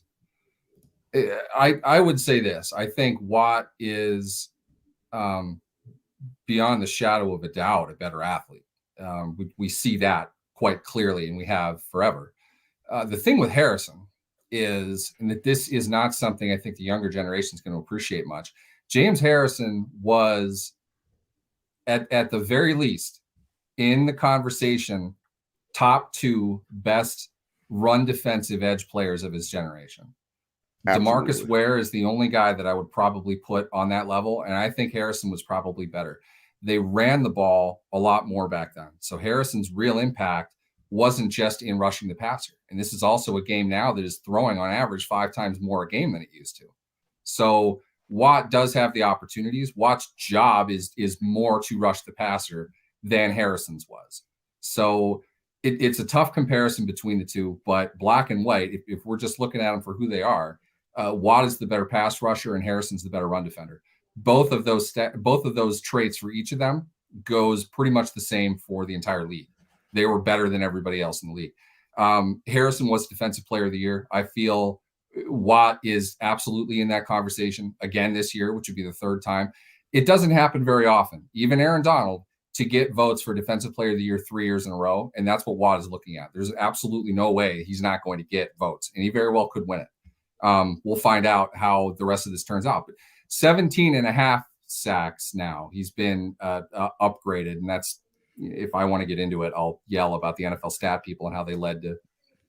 B: I would say this. I think Watt is beyond the shadow of a doubt a better athlete. We see that quite clearly, and we have forever. The thing with Harrison is, and that this is not something I think the younger generation is going to appreciate much. James Harrison was, at the very least, in the conversation, top 2 best run defensive edge players of his generation.
A: Absolutely.
B: DeMarcus Ware is the only guy that I would probably put on that level, and I think Harrison was probably better. They ran the ball a lot more back then. So Harrison's real impact wasn't just in rushing the passer. And this is also a game now that is throwing on average 5 times more a game than it used to. So Watt does have the opportunities. Watt's job is more to rush the passer than Harrison's was. So it's a tough comparison between the two, but black and white, if we're just looking at them for who they are, Watt is the better pass rusher and Harrison's the better run defender. Both of those traits for each of them goes pretty much the same for the entire league. They were better than everybody else in the league. Harrison was Defensive Player of the Year. I feel Watt is absolutely in that conversation again this year, which would be the third time. It doesn't happen very often. Even Aaron Donald to get votes for Defensive Player of the Year 3 years in a row, and that's what Watt is looking at. There's absolutely no way he's not going to get votes, and he very well could win it. We'll find out how the rest of this turns out. But 17 and a half sacks now. He's been upgraded, and that's, if I want to get into it, I'll yell about the NFL stat people and how they led to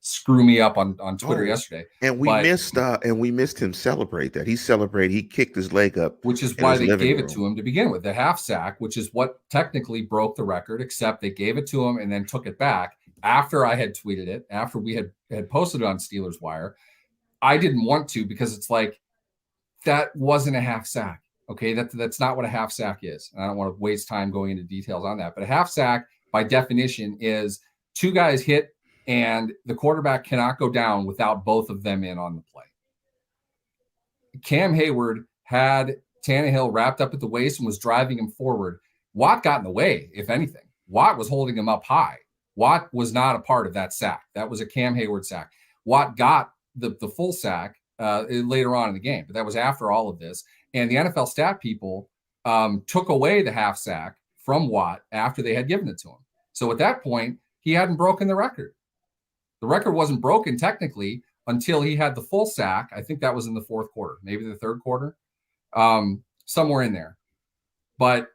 B: screw me up on Twitter yesterday.
A: And we missed him celebrate that. He kicked his leg up.
B: Which is why they gave it to him to begin with. The half sack, which is what technically broke the record, except they gave it to him and then took it back after I had tweeted it, after we had posted it on Steelers Wire. I didn't want to, because it's like, that wasn't a half sack. Okay, that's not what a half sack is. And I don't want to waste time going into details on that. But a half sack, by definition, is two guys hit and the quarterback cannot go down without both of them in on the play. Cam Hayward had Tannehill wrapped up at the waist and was driving him forward. Watt got in the way, if anything. Watt was holding him up high. Watt was not a part of that sack. That was a Cam Hayward sack. Watt got the full sack later on in the game, but that was after all of this. And the NFL stat people took away the half sack from Watt after they had given it to him. So at that point, he hadn't broken the record. The record wasn't broken technically until he had the full sack. I think that was in the fourth quarter, maybe the third quarter, somewhere in there. But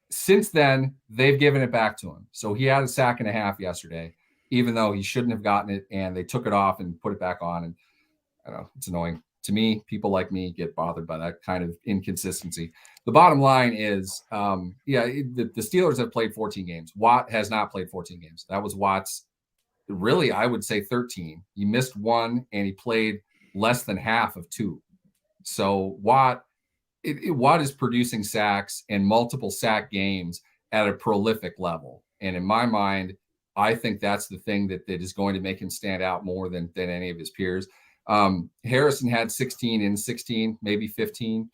B: since then, they've given it back to him. So he had a sack and a half yesterday, even though he shouldn't have gotten it, and they took it off and put it back on. And I don't know, it's annoying. To me, people like me get bothered by that kind of inconsistency. The bottom line is, the Steelers have played 14 games. Watt has not played 14 games. That was Watt's, really, I would say 13. He missed one, and he played less than half of two. So Watt is producing sacks and multiple sack games at a prolific level. And in my mind, I think that's the thing that is going to make him stand out more than any of his peers. Harrison had 16 in 16, maybe 15.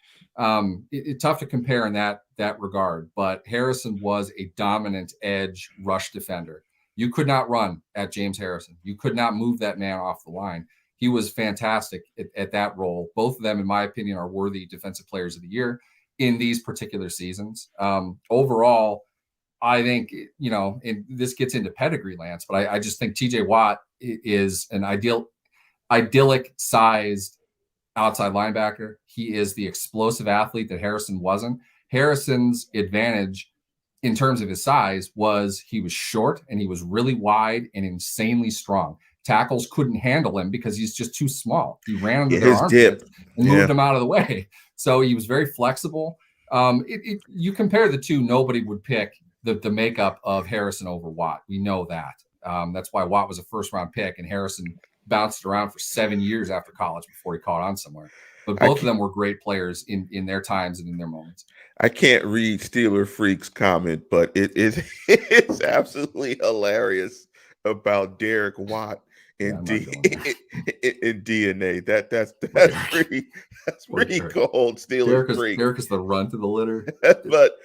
B: It's tough to compare in that regard, but Harrison was a dominant edge rush defender. You could not run at James Harrison. You could not move that man off the line. He was fantastic at that role. Both of them, in my opinion, are worthy Defensive Players of the Year in these particular seasons. Overall, I think, and this gets into pedigree, Lance, but I just think TJ Watt is an idyllic sized outside linebacker. He is the explosive athlete that Harrison wasn't. Harrison's advantage in terms of his size was he was short and he was really wide and insanely strong. Tackles couldn't handle him because he's just too small. He ran under their armpits and moved him out of the way. So he was very flexible. You compare the two, nobody would pick the makeup of Harrison over Watt. We know that. That's why Watt was a first-round pick, and Harrison bounced around for 7 years after college before he caught on somewhere. But both of them were great players in their times and in their moments.
A: I can't read Steeler Freak's comment, but it's absolutely hilarious about Derek Watt in DNA. That's pretty cold. Steeler Freak.
B: Derek is the run to the litter.
A: But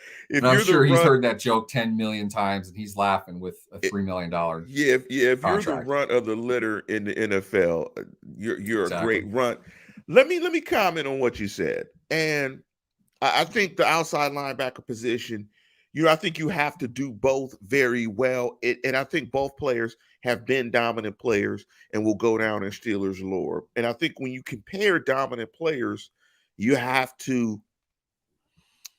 B: I'm sure he's heard that joke 10 million times, and he's laughing with a $3 million.
A: If you're the runt of the litter in the NFL, you're a great runt. Let me comment on what you said. And I think the outside linebacker position, I think you have to do both very well. And I think both players have been dominant players and will go down in Steelers lore. And I think when you compare dominant players, you have to,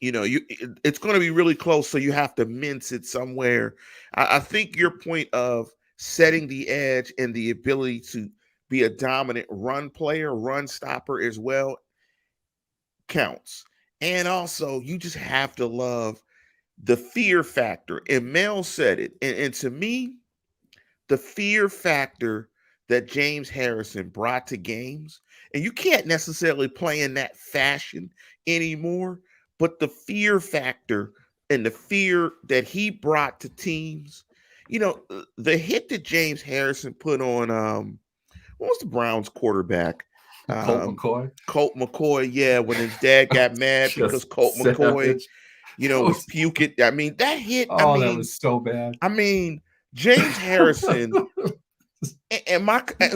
A: it's going to be really close. So you have to mince it somewhere. I think your point of setting the edge and the ability to be a dominant run player, run stopper as well counts. And also, you just have to love the fear factor. And Mel said it. And to me, the fear factor that James Harrison brought to games, and you can't necessarily play in that fashion anymore, but the fear factor and the fear that he brought to teams, the hit that James Harrison put on, what was the Browns quarterback? Colt McCoy, yeah, when his dad got mad because Colt McCoy, was puking. I mean, that hit.
B: That was so bad.
A: I mean, James Harrison.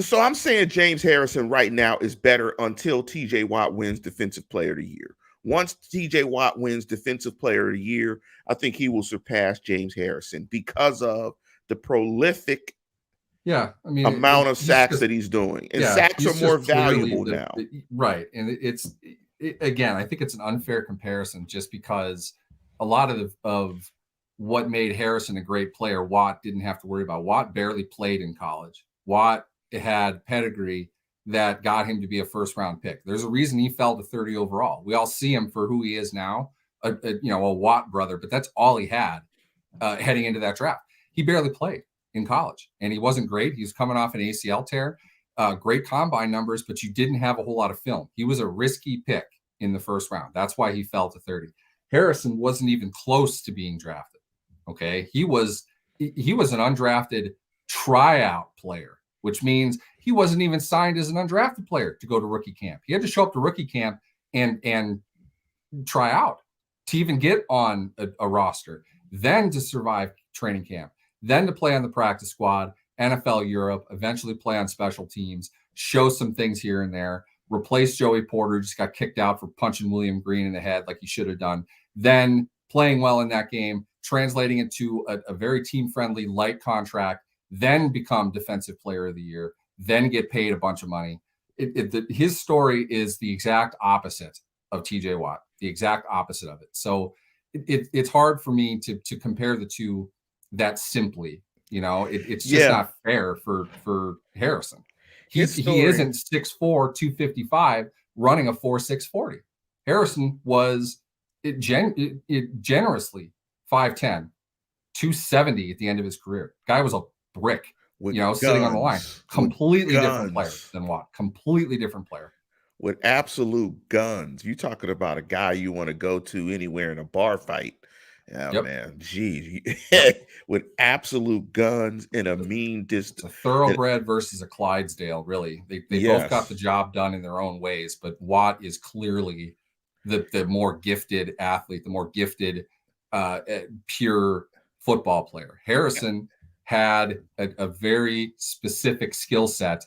A: So I'm saying James Harrison right now is better until TJ Watt wins Defensive Player of the Year. Once TJ Watt wins Defensive Player of the Year, I think he will surpass James Harrison because of the prolific
B: Yeah, I mean,
A: amount of
B: he's
A: sacks
B: just,
A: that he's doing. And
B: yeah,
A: sacks are
B: he's
A: more
B: just clearly
A: valuable now.
B: right. And again, I think it's an unfair comparison just because a lot of what made Harrison a great player, Watt didn't have to worry about. Watt barely played in college. Watt had pedigree that got him to be a first round pick. There's a reason he fell to 30 overall. We all see him for who he is now, a Watt brother, but that's all he had heading into that draft. He barely played in college, and he wasn't great. He was coming off an ACL tear, great combine numbers, but you didn't have a whole lot of film. He was a risky pick in the first round. That's why he fell to 30. Harrison wasn't even close to being drafted. Okay, he was an undrafted tryout player, which means he wasn't even signed as an undrafted player to go to rookie camp. He had to show up to rookie camp and try out to even get on a roster, then to survive training camp, then to play on the practice squad, NFL Europe, eventually play on special teams, show some things here and there, replace Joey Porter, just got kicked out for punching William Green in the head like he should have done, then playing well in that game, translating it to a very team-friendly light contract, then become Defensive Player of the Year, then get paid a bunch of money. His story is the exact opposite of TJ Watt, the exact opposite of it. So it's hard for me to compare the two that simply. It's just not fair for Harrison. He isn't 6'4", 255 running a 4.6 40. Harrison was generously 5'10", 270 at the end of his career. Guy was a brick, sitting on the line. Completely different player than Watt. Completely different player.
A: With absolute guns. You're talking about a guy you want to go to anywhere in a bar fight. Oh, man. Geez. With absolute guns in a mean distance.
B: A thoroughbred versus a Clydesdale, really. They both got the job done in their own ways, but Watt is clearly the more gifted athlete, the more gifted, pure football player. Harrison had a very specific skill set,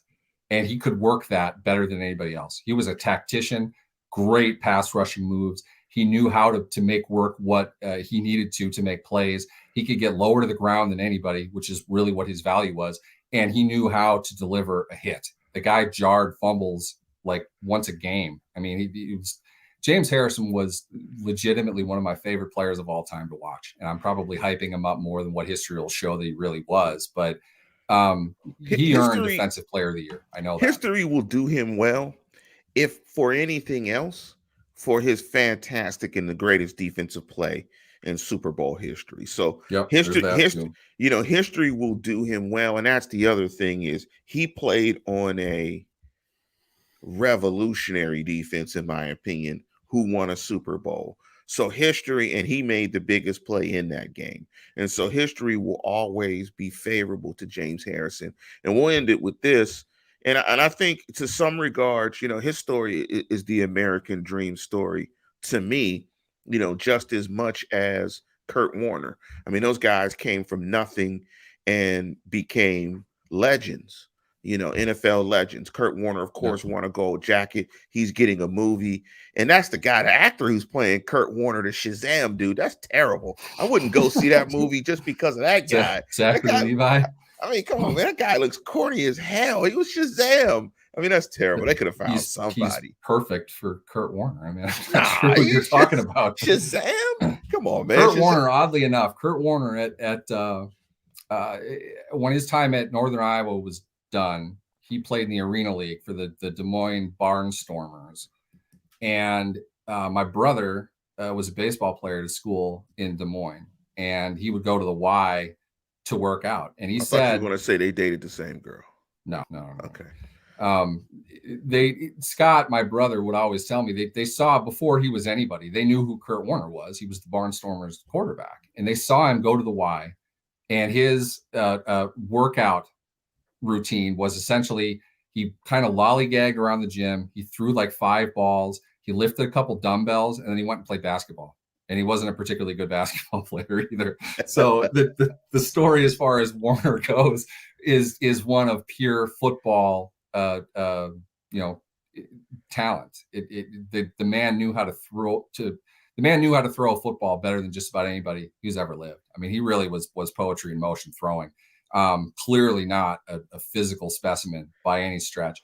B: and he could work that better than anybody else. He was a tactician, great pass rushing moves. He knew how to make work what he needed to make plays. He could get lower to the ground than anybody, which is really what his value was. And he knew how to deliver a hit. The guy jarred fumbles like once a game. I mean, James Harrison was legitimately one of my favorite players of all time to watch. And I'm probably hyping him up more than what history will show that he really was. But he earned Defensive Player of the Year. I know
A: history will do him well, if for anything else, for his fantastic and the greatest defensive play in Super Bowl history. So history will do him well. And that's the other thing is he played on a revolutionary defense, in my opinion, who won a Super Bowl. So history, and he made the biggest play in that game. And so history will always be favorable to James Harrison. And we'll end it with this. And I think to some regards, his story is the American dream story to me, just as much as Kurt Warner. I mean, those guys came from nothing and became legends, NFL legends. Kurt Warner, of course, won a gold jacket. He's getting a movie. And that's the guy, the actor who's playing Kurt Warner, the Shazam dude. That's terrible. I wouldn't go see that movie just because of that guy.
B: Zachary Levi.
A: I mean, come on, man. That guy looks corny as hell. He was Shazam. I mean, that's terrible. They could have found somebody.
B: He's perfect for Kurt Warner. I mean, I'm not sure what you're talking about.
A: Shazam? Come on, man.
B: Kurt Warner, oddly enough, when his time at Northern Iowa was done, he played in the Arena League for the Des Moines Barnstormers. And my brother was a baseball player at a school in Des Moines, and he would go to the Y to work out. And he said,
A: thought you were going to say they dated the same girl.
B: No.
A: Okay.
B: Scott, my brother, would always tell me they saw before he was anybody. They knew who Kurt Warner was. He was the Barnstormers quarterback, and they saw him go to the Y, and his workout routine was essentially he kind of lollygagged around the gym. He threw like 5 balls. He lifted a couple dumbbells, and then he went and played basketball. and he wasn't a particularly good basketball player either. So the story as far as Warner goes is one of pure football, talent. The man knew how to throw a football better than just about anybody who's ever lived. I mean, he really was poetry in motion throwing. Clearly not a physical specimen by any stretch.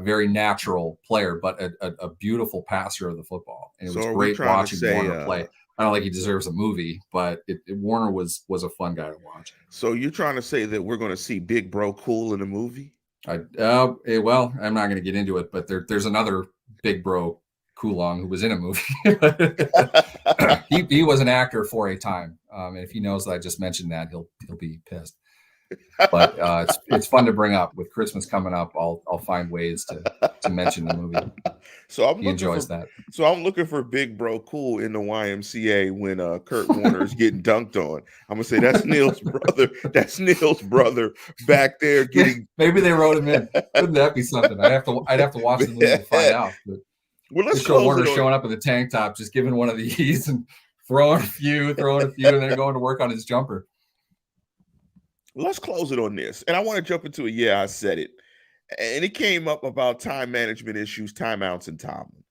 B: Very natural player, but a beautiful passer of the football. And it was great watching Warner play. I don't think he deserves a movie, but Warner was a fun guy to watch.
A: So you're trying to say that we're going to see Big Bro Cool in a movie?
B: Well, I'm not going to get into it, but there's another Big Bro Coolong who was in a movie. he was an actor for a time, and if he knows that I just mentioned that, he'll be pissed. But it's fun to bring up. With Christmas coming up, I'll find ways to mention the movie.
A: So
B: he enjoys that.
A: So I'm looking for Big Bro Cool in the YMCA when Kurt Warner is getting dunked on. I'm gonna say that's Neal's brother. That's Neal's brother back there getting.
B: Maybe they wrote him in. Wouldn't that be something? I'd have to watch the movie to find out. But
A: well, let's
B: show Warner showing up in the tank top, just giving one of these and throwing a few, and then going to work on his jumper.
A: Let's close it on this. And I want to jump into it. Yeah, I said it. And it came up about time management issues, timeouts, and Tomlin.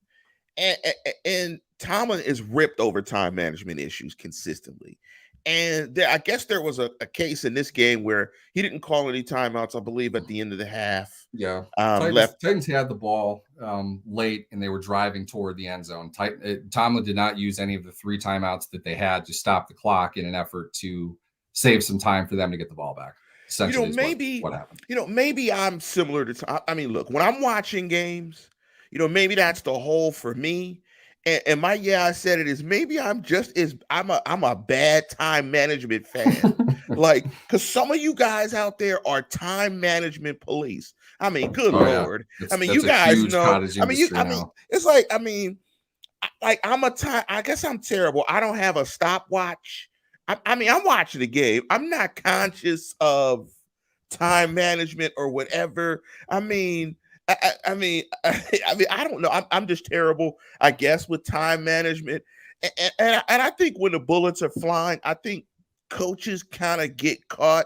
A: And Tomlin is ripped over time management issues consistently. And I guess there was a case in this game where he didn't call any timeouts, I believe, at the end of the half.
B: Yeah. Titans had the ball late, and they were driving toward the end zone. Tomlin did not use any of the 3 timeouts that they had to stop the clock in an effort to save some time for them to get the ball back. Essentially, maybe what happened.
A: Maybe I'm similar to. I mean, look, when I'm watching games, maybe that's the hole for me. And I said it is maybe I'm a bad time management fan. Like, because some of you guys out there are time management police. I mean, good Lord.
B: Yeah.
A: You guys know. It's like, I guess I'm terrible. I don't have a stopwatch. I'm watching the game. I'm not conscious of time management or whatever. I don't know. I'm just terrible, I guess, with time management. And I think when the bullets are flying, I think coaches kind of get caught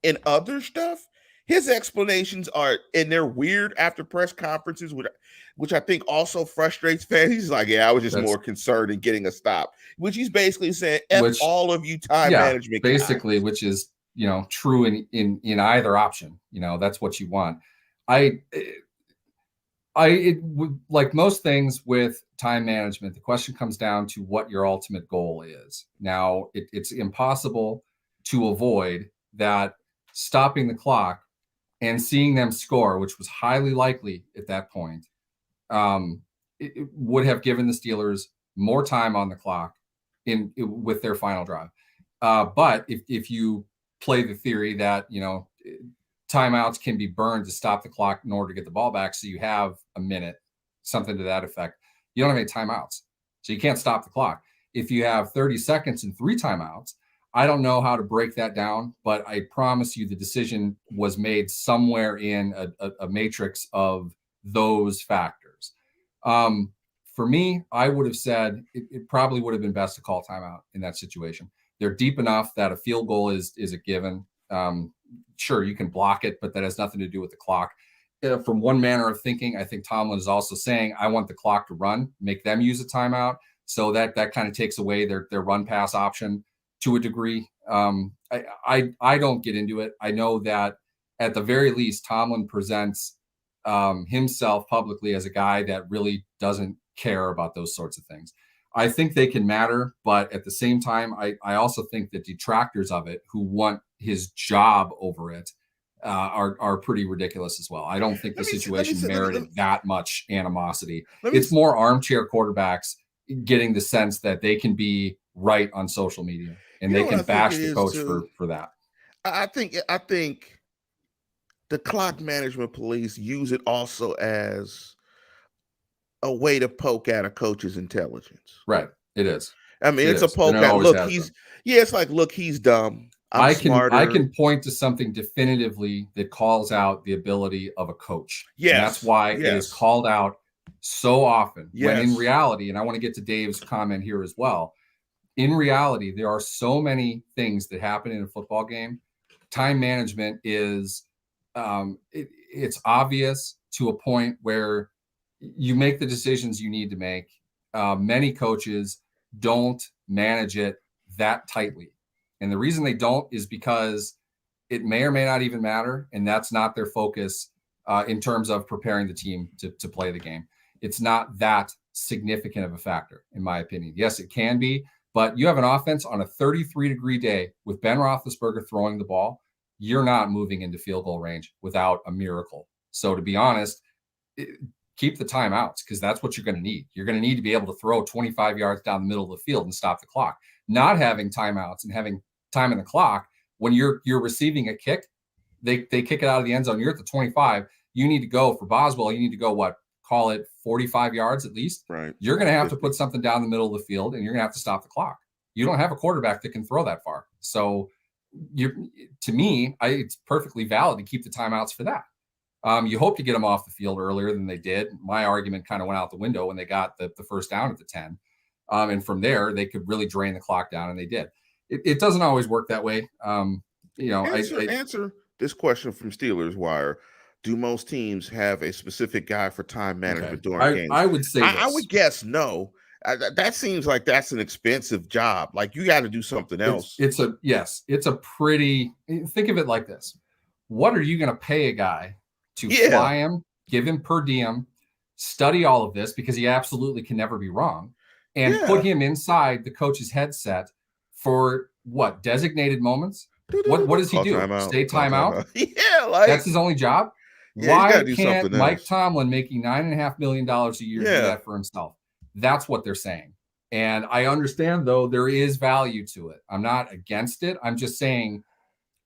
A: in other stuff. His explanations they're weird after press conferences, which I think also frustrates fans. He's like, I was just more concerned in getting a stop, which he's basically saying, all of you time management
B: basically,
A: guys.
B: Which is, true in either option. That's what you want. Like most things with time management, the question comes down to what your ultimate goal is. Now, it's impossible to avoid that stopping the clock and seeing them score, which was highly likely at that point, it would have given the Steelers more time on the clock with their final drive. But if you play the theory that, timeouts can be burned to stop the clock in order to get the ball back, so you have a minute, something to that effect, you don't have any timeouts. So you can't stop the clock. If you have 30 seconds and 3 timeouts, I don't know how to break that down, but I promise you the decision was made somewhere in a matrix of those factors. For me, I would have said it probably would have been best to call timeout in that situation. They're deep enough that a field goal is a given. Sure, you can block it, but that has nothing to do with the clock. From one manner of thinking, I think Tomlin is also saying, I want the clock to run, make them use a timeout. So that kind of takes away their run pass option to a degree. I don't get into it. I know that at the very least, Tomlin presents himself publicly as a guy that really doesn't care about those sorts of things. I think they can matter, but at the same time, I also think that detractors of it who want his job over it are pretty ridiculous as well. I don't think the situation merited that much animosity. It's more armchair quarterbacks getting the sense that they can be right on social media and they can bash the coach for that.
A: I think the clock management police use it also as a way to poke at a coach's intelligence.
B: Right. It is.
A: I mean, it's a poke at, look, it's like, look, he's dumb. I
B: can point to something definitively that calls out the ability of a coach.
A: Yes.
B: And that's why it is called out so often. When in reality, and I want to get to Dave's comment here as well, in reality, there are so many things that happen in a football game. Time management is it's obvious to a point where you make the decisions you need to make. Many coaches don't manage it that tightly. And the reason they don't is because it may or may not even matter. And that's not their focus in terms of preparing the team to play the game. It's not that significant of a factor, in my opinion. Yes, it can be, but you have an offense on a 33-degree day with Ben Roethlisberger throwing the ball. You're not moving into field goal range without a miracle. So to be honest, keep the timeouts because that's what you're going to need. You're going to need to be able to throw 25 yards down the middle of the field and stop the clock. Not having timeouts and having time in the clock when you're receiving a kick, they kick it out of the end zone. You're at the 25. You need to go for Boswell. You need to go call it 45 yards at least.
A: Right.
B: You're going to have to put something down the middle of the field, and you're going to have to stop the clock. You don't have a quarterback that can throw that far. So to me, it's perfectly valid to keep the timeouts for that. You hope to get them off the field earlier than they did. My argument kind of went out the window when they got the first down at the 10. And from there, they could really drain the clock down, and they did. It doesn't always work that way.
A: Answer this question from Steelers Wire. Do most teams have a specific guy for time management during games?
B: I would say
A: I would guess no. That seems like that's an expensive job. Like you got to do something else.
B: It's a pretty, think of it like this. What are you going to pay a guy to fly him, give him per diem, study all of this because he absolutely can never be wrong, and put him inside the coach's headset for what, designated moments? What does he do? Stay timeout?
A: Yeah,
B: that's his only job. Why can't Mike Tomlin, making $9.5 million a year, do that for himself? That's what they're saying. And I understand, though, there is value to it. I'm not against it. I'm just saying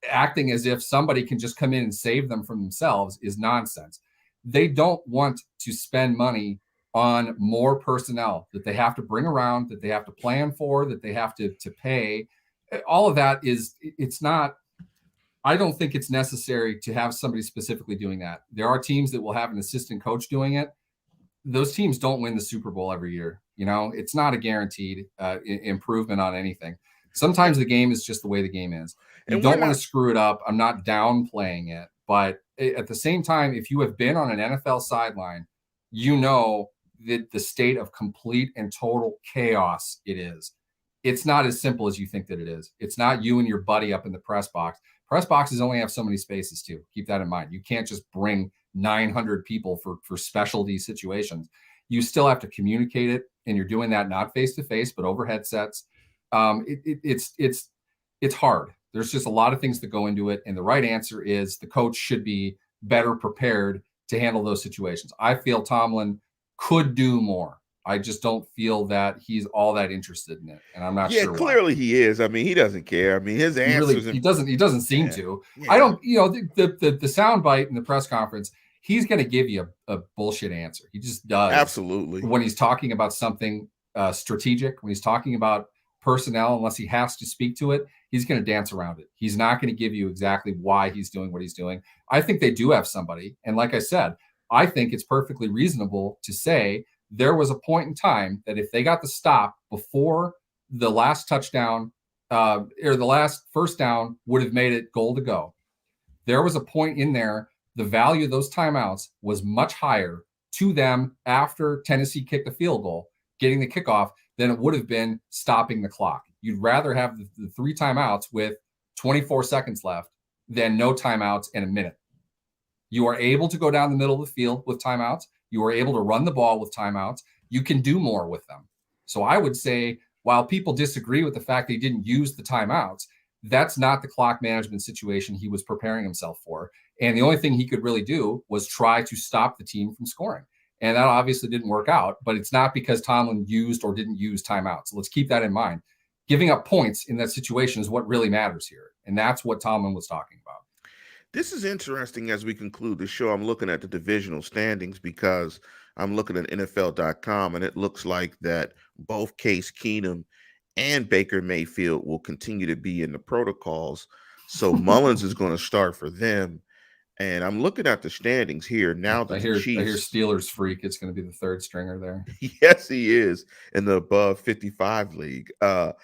B: acting as if somebody can just come in and save them from themselves is nonsense. They don't want to spend money on more personnel that they have to bring around, that they have to plan for, that they have to pay. All of that it's not. I don't think it's necessary to have somebody specifically doing that. There are teams that will have an assistant coach doing it. Those teams don't win the Super Bowl every year. It's not a guaranteed improvement on anything. Sometimes the game is just the way the game is. You don't want to screw it up. I'm not downplaying it. But at the same time, if you have been on an NFL sideline, you know that the state of complete and total chaos it is. It's not as simple as you think that it is. It's not you and your buddy up in the press box. Press boxes only have so many spaces too. Keep that in mind. You can't just bring 900 people for specialty situations. You still have to communicate it, and you're doing that not face to face, but over headsets. It's hard. There's just a lot of things that go into it, and the right answer is the coach should be better prepared to handle those situations. I feel Tomlin could do more. I just don't feel that he's all that interested in it, and I'm not sure.
A: Yeah, clearly he is. I mean, he doesn't care. I mean, his answers.
B: He doesn't seem to. Yeah. I don't. The soundbite in the press conference, he's going to give you a bullshit answer. He just does.
A: Absolutely.
B: When he's talking about something strategic, when he's talking about personnel, unless he has to speak to it, he's going to dance around it. He's not going to give you exactly why he's doing what he's doing. I think they do have somebody, and like I said, I think it's perfectly reasonable to say there was a point in time that if they got the stop before the last touchdown or the last first down would have made it goal to go, there was a point in there, the value of those timeouts was much higher to them after Tennessee kicked the field goal, getting the kickoff, than it would have been stopping the clock. You'd rather have the 3 timeouts with 24 seconds left than no timeouts in a minute. You are able to go down the middle of the field with timeouts. You are able to run the ball with timeouts. You can do more with them. So I would say, while people disagree with the fact that he didn't use the timeouts, that's not the clock management situation he was preparing himself for. And the only thing he could really do was try to stop the team from scoring. And that obviously didn't work out, but it's not because Tomlin used or didn't use timeouts. So let's keep that in mind. Giving up points in that situation is what really matters here. And that's what Tomlin was talking about.
A: This is interesting as we conclude the show. I'm looking at the divisional standings because I'm looking at NFL.com, and it looks like that both Case Keenum and Baker Mayfield will continue to be in the protocols. So Mullins is going to start for them. And I'm looking at the standings here now
B: I
A: that the
B: hear
A: Chiefs,
B: Steelers freak. It's going to be the third stringer there.
A: yes, he is in the above 55 league. And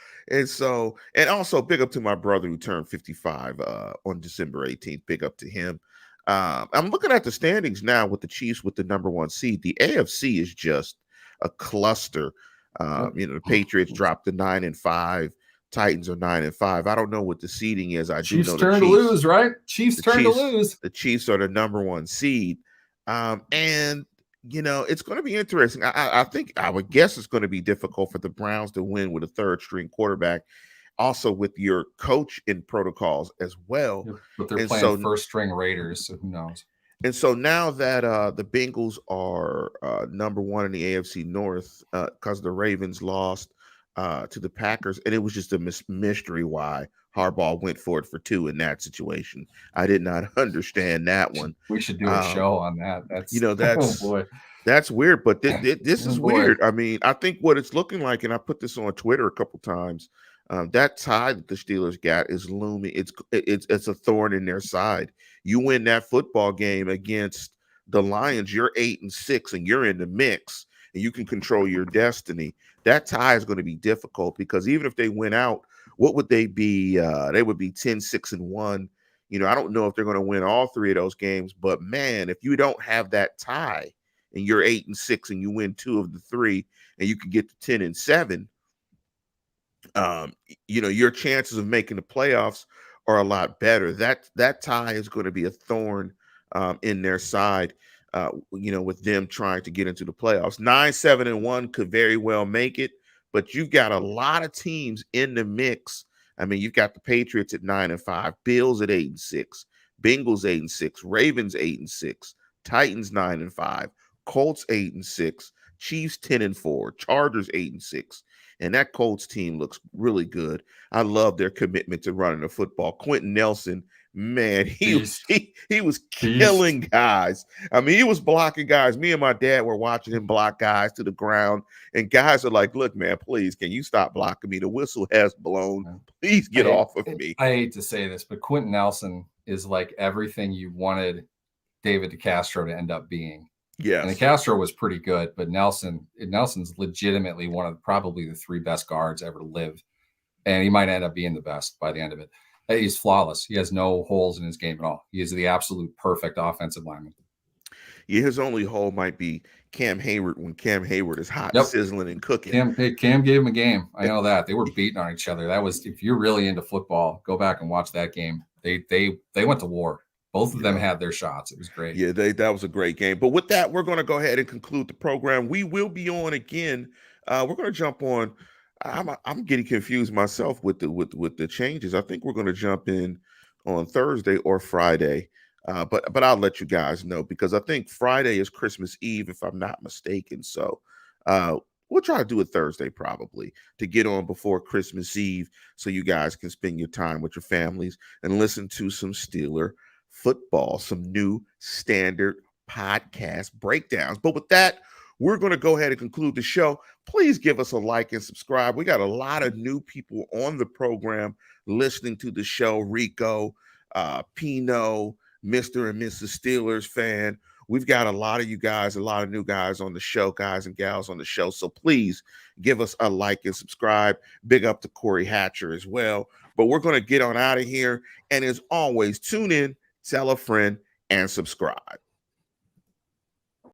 A: also big up to my brother who turned 55 on December 18th. Big up to him. I'm looking at the standings now with the Chiefs with the number one seed. The AFC is just a cluster.
B: Yep.
A: The Patriots dropped to 9-5. Titans are 9-5. I don't know what the seeding is. I do
B: Chiefs
A: know the
B: turn to
A: Chiefs.
B: lose, right? Chiefs
A: The
B: turn to
A: Chiefs,
B: lose.
A: the Chiefs are the number one seed. And it's going to be interesting. I think I would guess it's going to be difficult for the Browns to win with a third string quarterback, also with your coach in protocols as well.
B: Yep. But they're
A: And
B: playing
A: so
B: first string Raiders, so who knows?
A: and so now that the Bengals are number one in the AFC North because the Ravens lost to the Packers, and it was just a mystery why Harbaugh went for it for two in that situation. I did not understand that one.
B: We should do a
A: Um,
B: show on that. That's oh
A: that's
B: boy.
A: weird, but this
B: Oh
A: is
B: boy.
A: weird. I mean, I think what it's looking like, and I put this on Twitter a couple times. That tie that the Steelers got is looming. It's a thorn in their side. You win that football game against the Lions, you're 8-6, and you're in the mix, and you can control your destiny. That tie is going to be difficult because even if they win out, what would they be? They would be 10-6-1. I don't know if they're going to win all three of those games, but man, if you don't have that tie and you're 8-6 and you win two of the three and you can get to 10-7, your chances of making the playoffs are a lot better. That tie is going to be a thorn in their side. With them trying to get into the playoffs. 9-7-1 could very well make it, but you've got a lot of teams in the mix. I mean, you've got the Patriots at 9-5, Bills at 8-6, Bengals 8-6, Ravens 8-6, Titans 9-5, Colts 8-6, Chiefs 10-4, Chargers 8-6. And that Colts team looks really good. I love their commitment to running the football. Quentin Nelson, man,
B: Beast.
A: he was
B: Beast.
A: killing guys. I mean, he was blocking guys. Me and my dad were watching him block guys to the ground, and guys are like, "Look, man, please, can you stop blocking me? The whistle has blown. Please get off of me."
B: I hate to say this, but Quentin Nelson is like everything you wanted David DeCastro to end up being.
A: Yes.
B: And DeCastro was pretty good, but Nelson's legitimately one of probably the three best guards ever to live. And he might end up being the best by the end of it. He's flawless. He has no holes in his game at all. He is the absolute perfect offensive lineman.
A: Yeah, his only hole might be Cam Hayward when Cam Hayward is hot, sizzling, and cooking.
B: Cam gave him a game. I know that. They were beating on each other. That was, if you're really into football, go back and watch that game. They went to war. Both of them had their shots. It was great.
A: Yeah, that was a great game. But with that, we're going to go ahead and conclude the program. We will be on again. We're going to jump on. I'm getting confused myself with the changes. I think we're going to jump in on Thursday or Friday. But I'll let you guys know because I think Friday is Christmas Eve, if I'm not mistaken. So we'll try to do it Thursday probably to get on before Christmas Eve so you guys can spend your time with your families and listen to some Steeler football, some new standard podcast breakdowns. But with that, we're going to go ahead and conclude the show. Please give us a like and subscribe. We got a lot of new people on the program listening to the show. Rico, Pino, Mr. and Mrs. Steelers fan. We've got a lot of you guys, a lot of new guys on the show, guys and gals on the show. So please give us a like and subscribe. Big up to Corey Hatcher as well. But we're going to get on out of here. And as always, tune in, tell a friend, and subscribe.